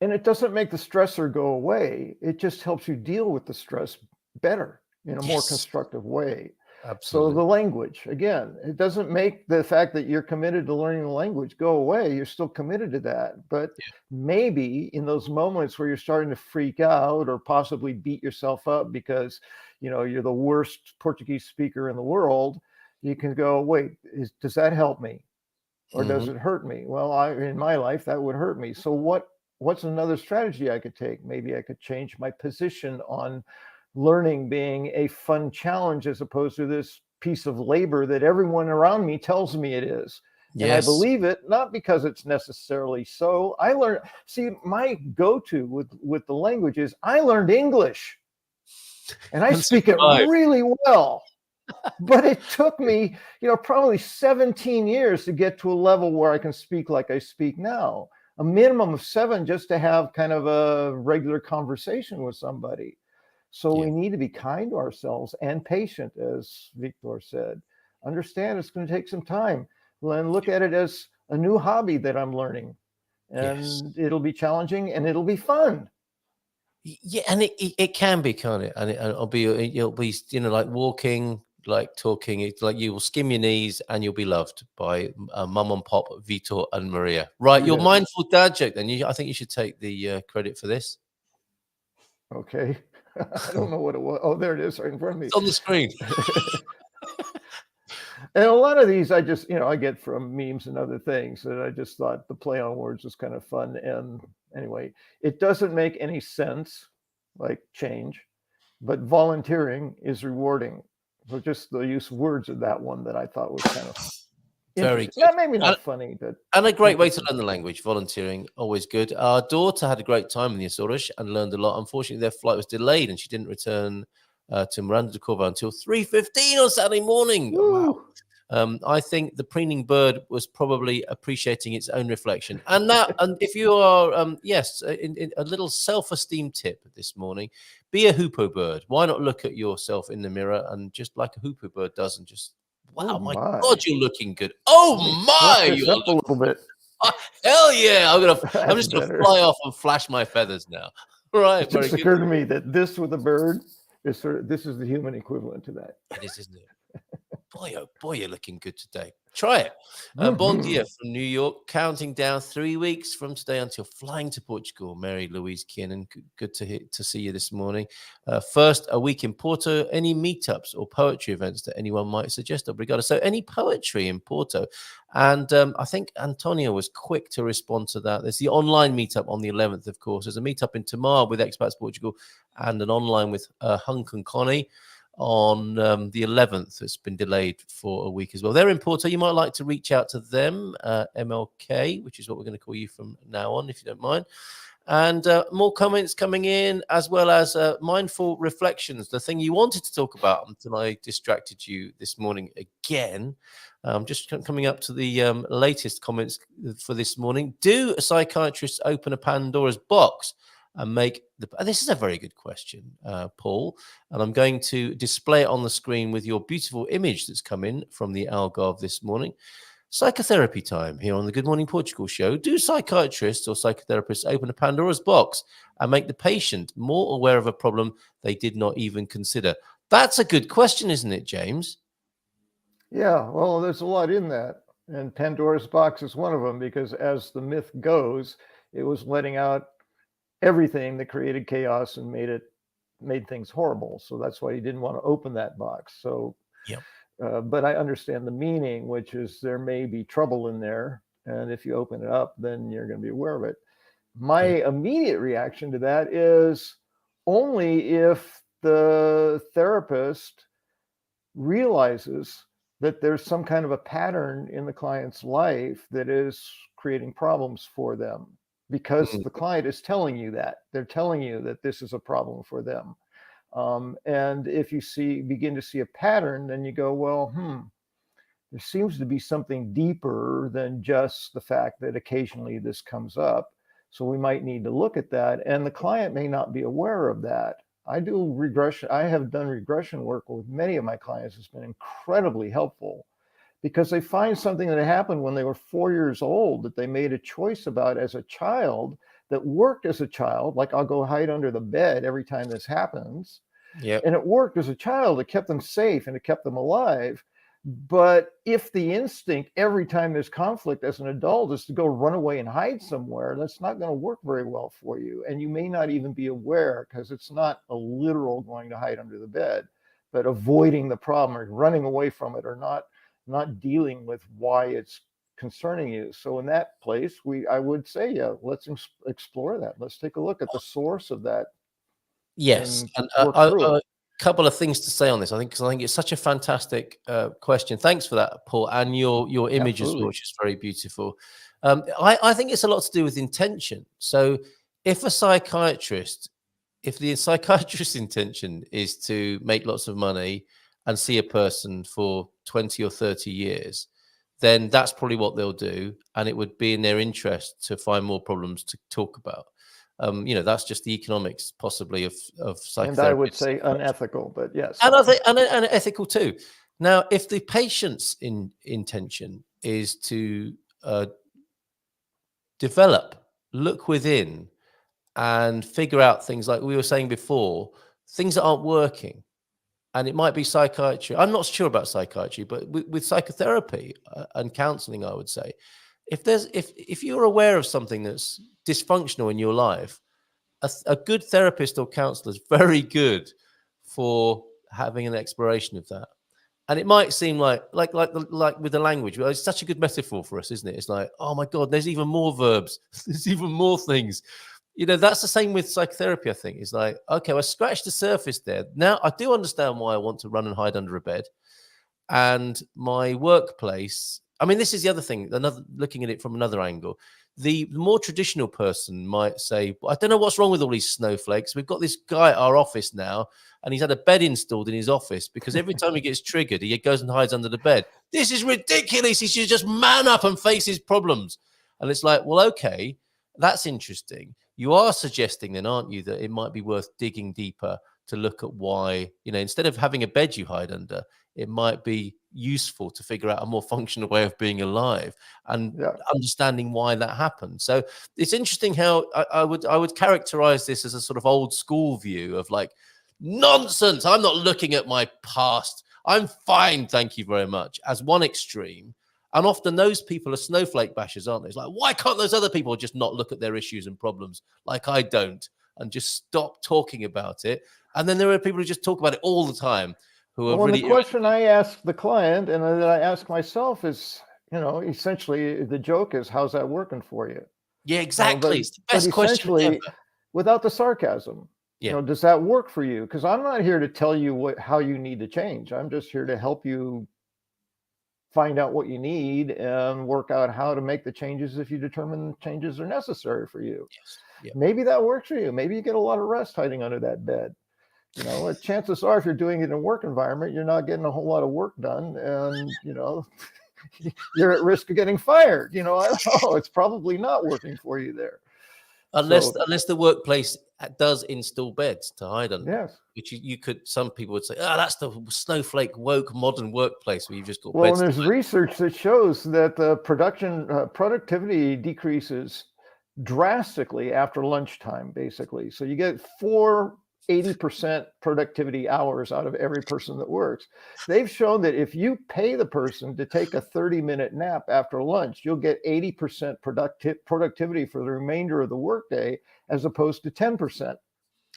And it doesn't make the stressor go away. It just helps you deal with the stress better in a more Yes. constructive way. Absolutely. So the language, again, it doesn't make the fact that you're committed to learning the language go away. You're still committed to that. But maybe in those moments where you're starting to freak out or possibly beat yourself up because you're the worst Portuguese speaker in the world, you can go, wait, does that help me? Or does it hurt me? Well, in my life, that would hurt me. So what's another strategy I could take? Maybe I could change my position on learning being a fun challenge as opposed to this piece of labor that everyone around me tells me it is. And I believe it, not because it's necessarily so. My go-to with the language is I learned English and I speak it really well. But it took me, probably 17 years to get to a level where I can speak like I speak now. A minimum of 7 just to have kind of a regular conversation with somebody. So we need to be kind to ourselves and patient, as Victor said. Understand it's going to take some time. And look at it as a new hobby that I'm learning. And it'll be challenging and it'll be fun. Yeah, and it can be, can't it? And it'll be like walking, like talking. It's like you will skim your knees and you'll be loved by Mum and Pop, Vitor and Maria. Right, your mindful dad joke. Then I think you should take the credit for this. Okay. I don't know what it was. Oh, there it is right in front of me. It's on the screen. And a lot of these I just, I get from memes and other things, and I just thought the play on words was kind of fun. And anyway, it doesn't make any sense, like change, but volunteering is rewarding. So just the use of words of that one that I thought was kind of very good. Yeah, maybe not funny, but and a great way to learn the language. Volunteering, always good. Our daughter had a great time in the Azores and learned a lot. Unfortunately, their flight was delayed and she didn't return to Miranda de Corvo until 3:15 on Saturday morning. Wow. I think the preening bird was probably appreciating its own reflection. And if you are, in a little self-esteem tip this morning, be a hoopoe bird. Why not look at yourself in the mirror and just like a hoopoe bird does and just, wow, my God, you're looking good. Oh my, you're up a little bit. Oh, hell yeah. I'm just going to fly off and flash my feathers now. Right. It just occurred to me that this with a bird is this is the human equivalent to that. It is, isn't it? Boy, oh boy, you're looking good today. Try it. Bon dia from New York, counting down 3 weeks from today until flying to Portugal. Mary Louise Kiernan, good to see you this morning. First, a week in Porto. Any meetups or poetry events that anyone might suggest? Obrigado. So any poetry in Porto? And I think Antonio was quick to respond to that. There's the online meetup on the 11th, of course. There's a meetup in Tamar with Expats Portugal and an online with Hunk and Connie on the 11th. It's been delayed for a week as well. They're in Porto. You might like to reach out to them, MLK, which is what we're going to call you from now on, if you don't mind. And more comments coming in, as well as mindful reflections, the thing you wanted to talk about until I distracted you this morning again. Just coming up to the latest comments for this morning. Do psychiatrists open a Pandora's box and make this is a very good question, Paul, and I'm going to display it on the screen with your beautiful image that's come in from the Algarve this morning. Psychotherapy time here on the Good Morning Portugal show. Do psychiatrists or psychotherapists open a Pandora's box and make the patient more aware of a problem they did not even consider? That's a good question, isn't it, James? Yeah, well, there's a lot in that. And Pandora's box is one of them, because as the myth goes, it was letting out everything that created chaos and made things horrible. So that's why he didn't want to open that box. So, Yep. But I understand the meaning, which is there may be trouble in there. And if you open it up, then you're going to be aware of it. My immediate reaction to that is only if the therapist realizes that there's some kind of a pattern in the client's life that is creating problems for them, because the client is telling you that. They're telling you that this is a problem for them. And if you begin to see a pattern, then you go, well, there seems to be something deeper than just the fact that occasionally this comes up. So we might need to look at that. And the client may not be aware of that. I do regression. I have done regression work with many of my clients. It's been incredibly helpful because they find something that happened when they were 4 years old that they made a choice about as a child that worked as a child. Like, I'll go hide under the bed every time this happens. Yeah. And it worked as a child. It kept them safe and it kept them alive. But if the instinct every time there's conflict as an adult is to go run away and hide somewhere, that's not going to work very well for you. And you may not even be aware, because it's not a literal going to hide under the bed, but avoiding the problem or running away from it, or not dealing with why it's concerning you. So in that place, I would say, yeah, let's explore that. Let's take a look at the source of that. Yes, and a couple of things to say on this. I think it's such a fantastic question. Thanks for that, Paul, and your image as well, which is very beautiful. I think it's a lot to do with intention. So if the psychiatrist's intention is to make lots of money and see a person for 20 or 30 years, then that's probably what they'll do, and it would be in their interest to find more problems to talk about. That's just the economics, possibly, of psychotherapy. And I would say unethical, but yes. And I think and ethical too. Now, if the patient's intention is to develop, look within, and figure out things like we were saying before, things that aren't working, and it might be psychiatry. I'm not sure about psychiatry, but with psychotherapy and counseling, I would say, if you're aware of something that's dysfunctional in your life, a good therapist or counselor is very good for having an exploration of that. And it might seem like with the language, it's such a good metaphor for us, isn't it? It's like, oh my God, there's even more verbs, there's even more things. That's the same with psychotherapy, I think. It's like, okay, I scratched the surface there. Now I do understand why I want to run and hide under a bed. And my workplace, I mean, this is the other thing, looking at it from another angle. The more traditional person might say, I don't know what's wrong with all these snowflakes. We've got this guy at our office now, and he's had a bed installed in his office because every time he gets triggered, he goes and hides under the bed. This is ridiculous. He should just man up and face his problems. And it's like, well, okay, that's interesting. You are suggesting then, aren't you, that it might be worth digging deeper to look at why, instead of having a bed you hide under, it might be useful to figure out a more functional way of being alive and understanding why that happened. So it's interesting how I would characterize this as a sort of old school view of like, nonsense, I'm not looking at my past, I'm fine, thank you very much, as one extreme. And often those people are snowflake bashers, aren't they? It's like, why can't those other people just not look at their issues and problems like I don't and just stop talking about it? And then there are people who just talk about it all the time. The question I ask the client and that I ask myself is, essentially the joke is, how's that working for you? Yeah, exactly. It's the best question ever. Without the sarcasm. Does that work for you? Because I'm not here to tell you how you need to change. I'm just here to help you find out what you need and work out how to make the changes if you determine changes are necessary for you. Yes. Yeah. Maybe that works for you. Maybe you get a lot of rest hiding under that bed. Chances are, if you're doing it in a work environment, you're not getting a whole lot of work done, and you're at risk of getting fired. I don't know. It's probably not working for you there, unless the workplace does install beds to hide under. Yes, which you could. Some people would say, that's the snowflake woke modern workplace where you've just got. Well, beds and there's research that shows that the productivity decreases drastically after lunchtime, basically. So you get 4 80% productivity hours out of every person that works. They've shown that if you pay the person to take a 30-minute nap after lunch, you'll get 80% productivity for the remainder of the workday, as opposed to 10%,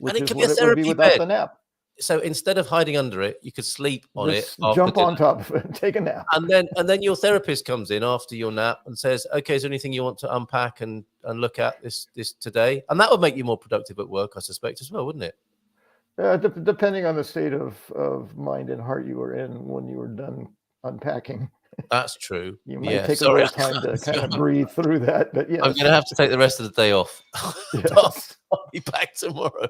which And it is could be a what it would be therapy without bed. the nap. So instead of hiding under it, you could sleep on it Just after jump on dinner. top of it and take a nap. And then your therapist comes in after your nap and says, okay, is there anything you want to unpack and look at this today? And that would make you more productive at work, I suspect, as well, wouldn't it? Depending on the state of mind and heart you were in when you were done unpacking. That's true. You might take a little time to kind of breathe through that, but yes. I'm going to have to take the rest of the day off. Yes. I'll be back tomorrow.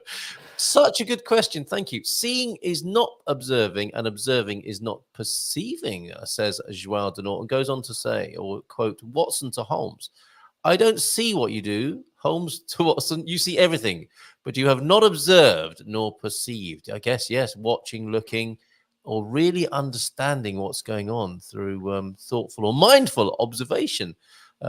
Such a good question. Thank you. Seeing is not observing, and observing is not perceiving, says Joao de Norton. Goes on to say, or quote, Watson to Holmes, I don't see what you do. Holmes to Watson, you see everything, but you have not observed nor perceived. I guess, yes, watching, looking, or really understanding what's going on through thoughtful or mindful observation,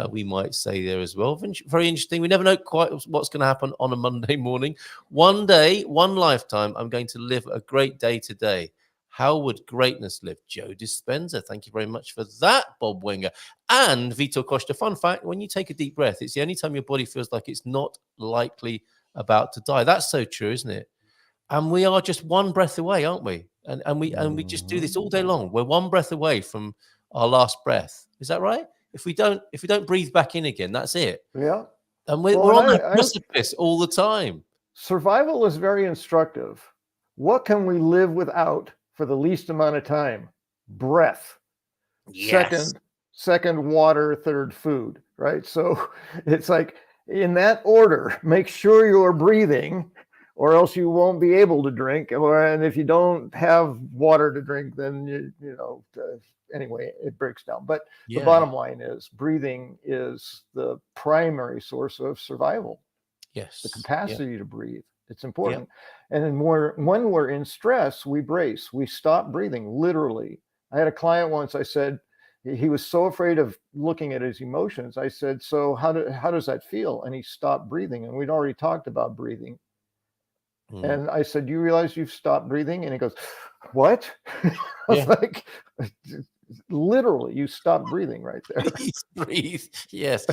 we might say there as well. Very interesting. We never know quite what's going to happen on a Monday morning. One day, one lifetime, I'm going to live a great day today. How would greatness live? Joe Dispenza. Thank you very much for that, Bob Wenger. And Vitor Costa. Fun fact, when you take a deep breath, it's the only time your body feels like it's not likely about to die. That's so true, isn't it? And we are just one breath away, aren't we? And we just do this all day long. We're one breath away from our last breath. Is that right? If we don't breathe back in again, that's it. Yeah. And we're on that precipice all the time. Survival is very instructive. What can we live without for the least amount of time? Breath. Yes. Second water, third food, right? So it's like in that order, make sure you're breathing, or else you won't be able to drink. And if you don't have water to drink, then anyway, it breaks down. But the bottom line is breathing is the primary source of survival. Yes. The capacity to breathe. It's important. And then when we're in stress, we brace. We stop breathing, literally. I had a client once, I said, he was so afraid of looking at his emotions. I said, so how does that feel? And he stopped breathing. And we'd already talked about breathing. And I said, do you realize you've stopped breathing? And he goes, what? I was like, literally, you stopped breathing right there. Please breathe. Yes.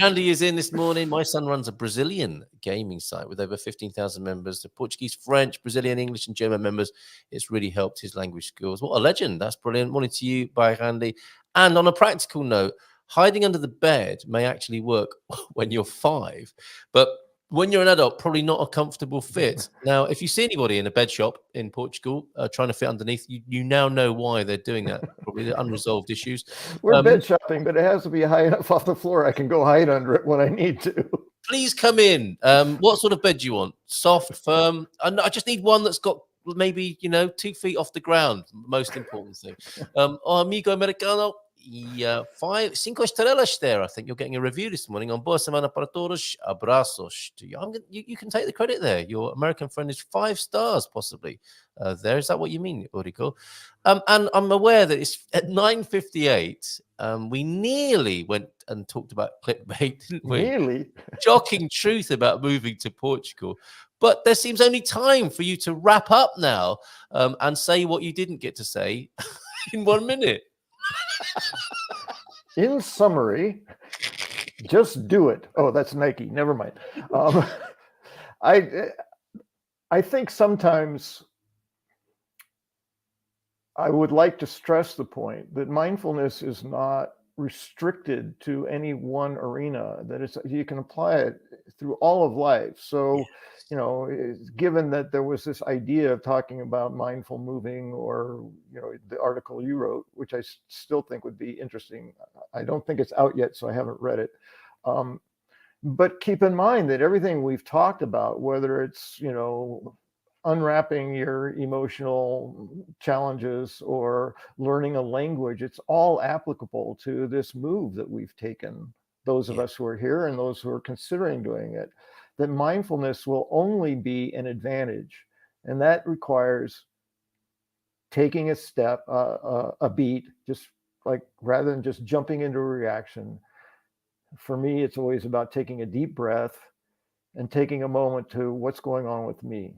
Andy is in this morning. My son runs a Brazilian gaming site with over 15,000 members. The Portuguese, French, Brazilian, English, and German members. It's really helped his language skills. What a legend. That's brilliant. Morning to you, Andy. And on a practical note, hiding under the bed may actually work when you're 5, but when you're an adult, probably not a comfortable fit. Now, if you see anybody in a bed shop in Portugal trying to fit underneath, you now know why they're doing that. Probably unresolved issues. We're bed shopping, but it has to be high enough off the floor. I can go hide under it when I need to. Please come in. What sort of bed do you want? Soft, firm? I just need one that's got maybe 2 feet off the ground. Most important thing. Amigo Americano. 5 estrelas there. I think you're getting a review this morning on Boa Semana para Todos. Abrazos to you. You can take the credit there. Your American friend is 5 stars, possibly. There, is that what you mean, Ulrico? And I'm aware that it's at 9:58. We nearly went and talked about clickbait, didn't we? Nearly. Shocking truth about moving to Portugal. But there seems only time for you to wrap up now and say what you didn't get to say in 1 minute. In summary, just do it. Oh, that's Nike. Never mind. I think sometimes I would like to stress the point that mindfulness is not restricted to any one arena, that you can apply it through all of life. So, given that there was this idea of talking about mindful moving, or, the article you wrote, which I still think would be interesting. I don't think it's out yet, so I haven't read it. But keep in mind that everything we've talked about, whether it's, unwrapping your emotional challenges or learning a language, it's all applicable to this move that we've taken, those of us who are here and those who are considering doing it, that mindfulness will only be an advantage. And that requires taking a step, a beat, just like rather than just jumping into a reaction. For me, it's always about taking a deep breath and taking a moment to what's going on with me.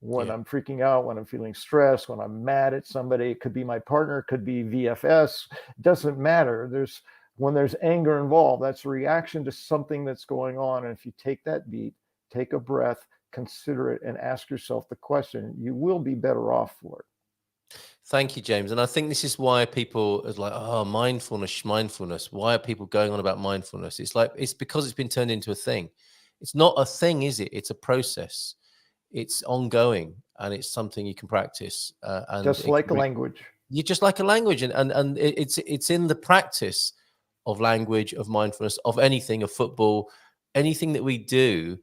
when Yeah. I'm freaking out, when I'm feeling stressed, when I'm mad at somebody. It could be my partner, it could be VFS, doesn't matter. When there's anger involved, that's a reaction to something that's going on. And if you take that beat, take a breath, consider it, and ask yourself the question, you will be better off for it. Thank you, James. And I think this is why people are like, oh, mindfulness. Why are people going on about mindfulness? It's because it's been turned into a thing. It's not a thing, is it? It's a process. It's ongoing, and it's something you can practice. And just like a language. You're just like a language, and it's in the practice of language, of mindfulness, of anything, of football, anything that we do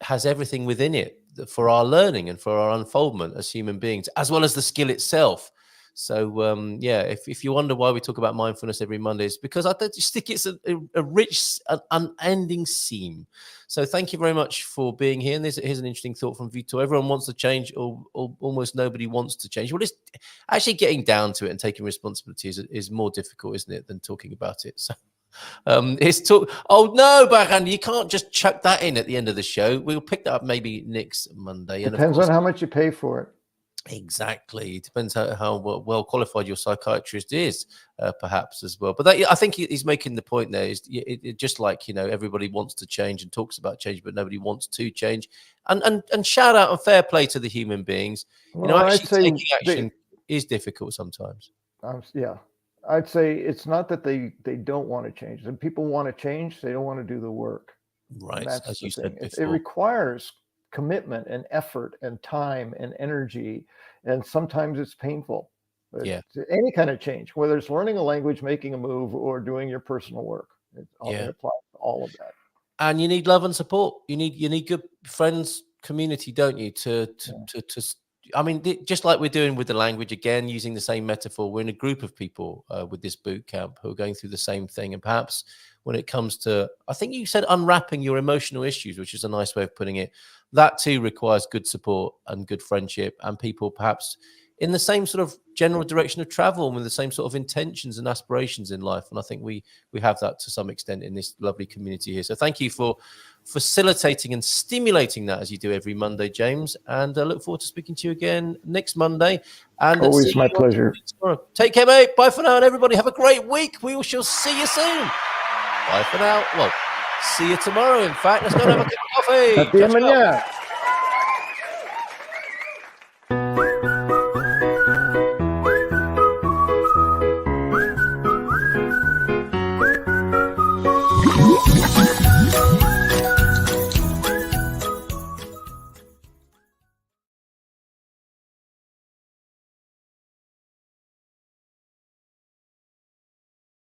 has everything within it for our learning and for our unfoldment as human beings, as well as the skill itself. So if you wonder why we talk about mindfulness every Monday, it's because I just think it's a rich, unending seam. So thank you very much for being here. And here's an interesting thought from Vitor. Everyone wants to change, or almost nobody wants to change. Well, it's actually getting down to it and taking responsibility is more difficult, isn't it, than talking about it? So it's talk. Oh no, Baran, you can't just chuck that in at the end of the show. We'll pick that up maybe next Monday. And depends on how much you pay for it. Exactly. It depends how well qualified your psychiatrist is, perhaps as well. But I think he's making the point there. Is just like, everybody wants to change and talks about change, but nobody wants to change. And shout out and fair play to the human beings. Well, actually taking action is difficult sometimes. I'd say it's not that they don't want to change. And people want to change, they don't want to do the work. Right. That's as you the said thing. before. It requires commitment and effort and time and energy, and sometimes it's painful. But any kind of change, whether it's learning a language, making a move, or doing your personal work, it applies to all of that. And you need love and support. You need good friends, community, don't you? I mean, just like we're doing with the language, again, using the same metaphor, we're in a group of people with this boot camp who are going through the same thing. And perhaps when it comes to, I think you said unwrapping your emotional issues, which is a nice way of putting it, that too requires good support and good friendship and people perhaps in the same sort of general direction of travel and with the same sort of intentions and aspirations in life. And I think we have that to some extent in this lovely community here. So thank you for facilitating and stimulating that as you do every Monday, James. And I look forward to speaking to you again next Monday. And always my pleasure. Take care, mate. Bye for now. And everybody have a great week. We shall see you soon. Bye for now. Well, see you tomorrow. In fact, let's go and have a cup of coffee. Hasta mañana.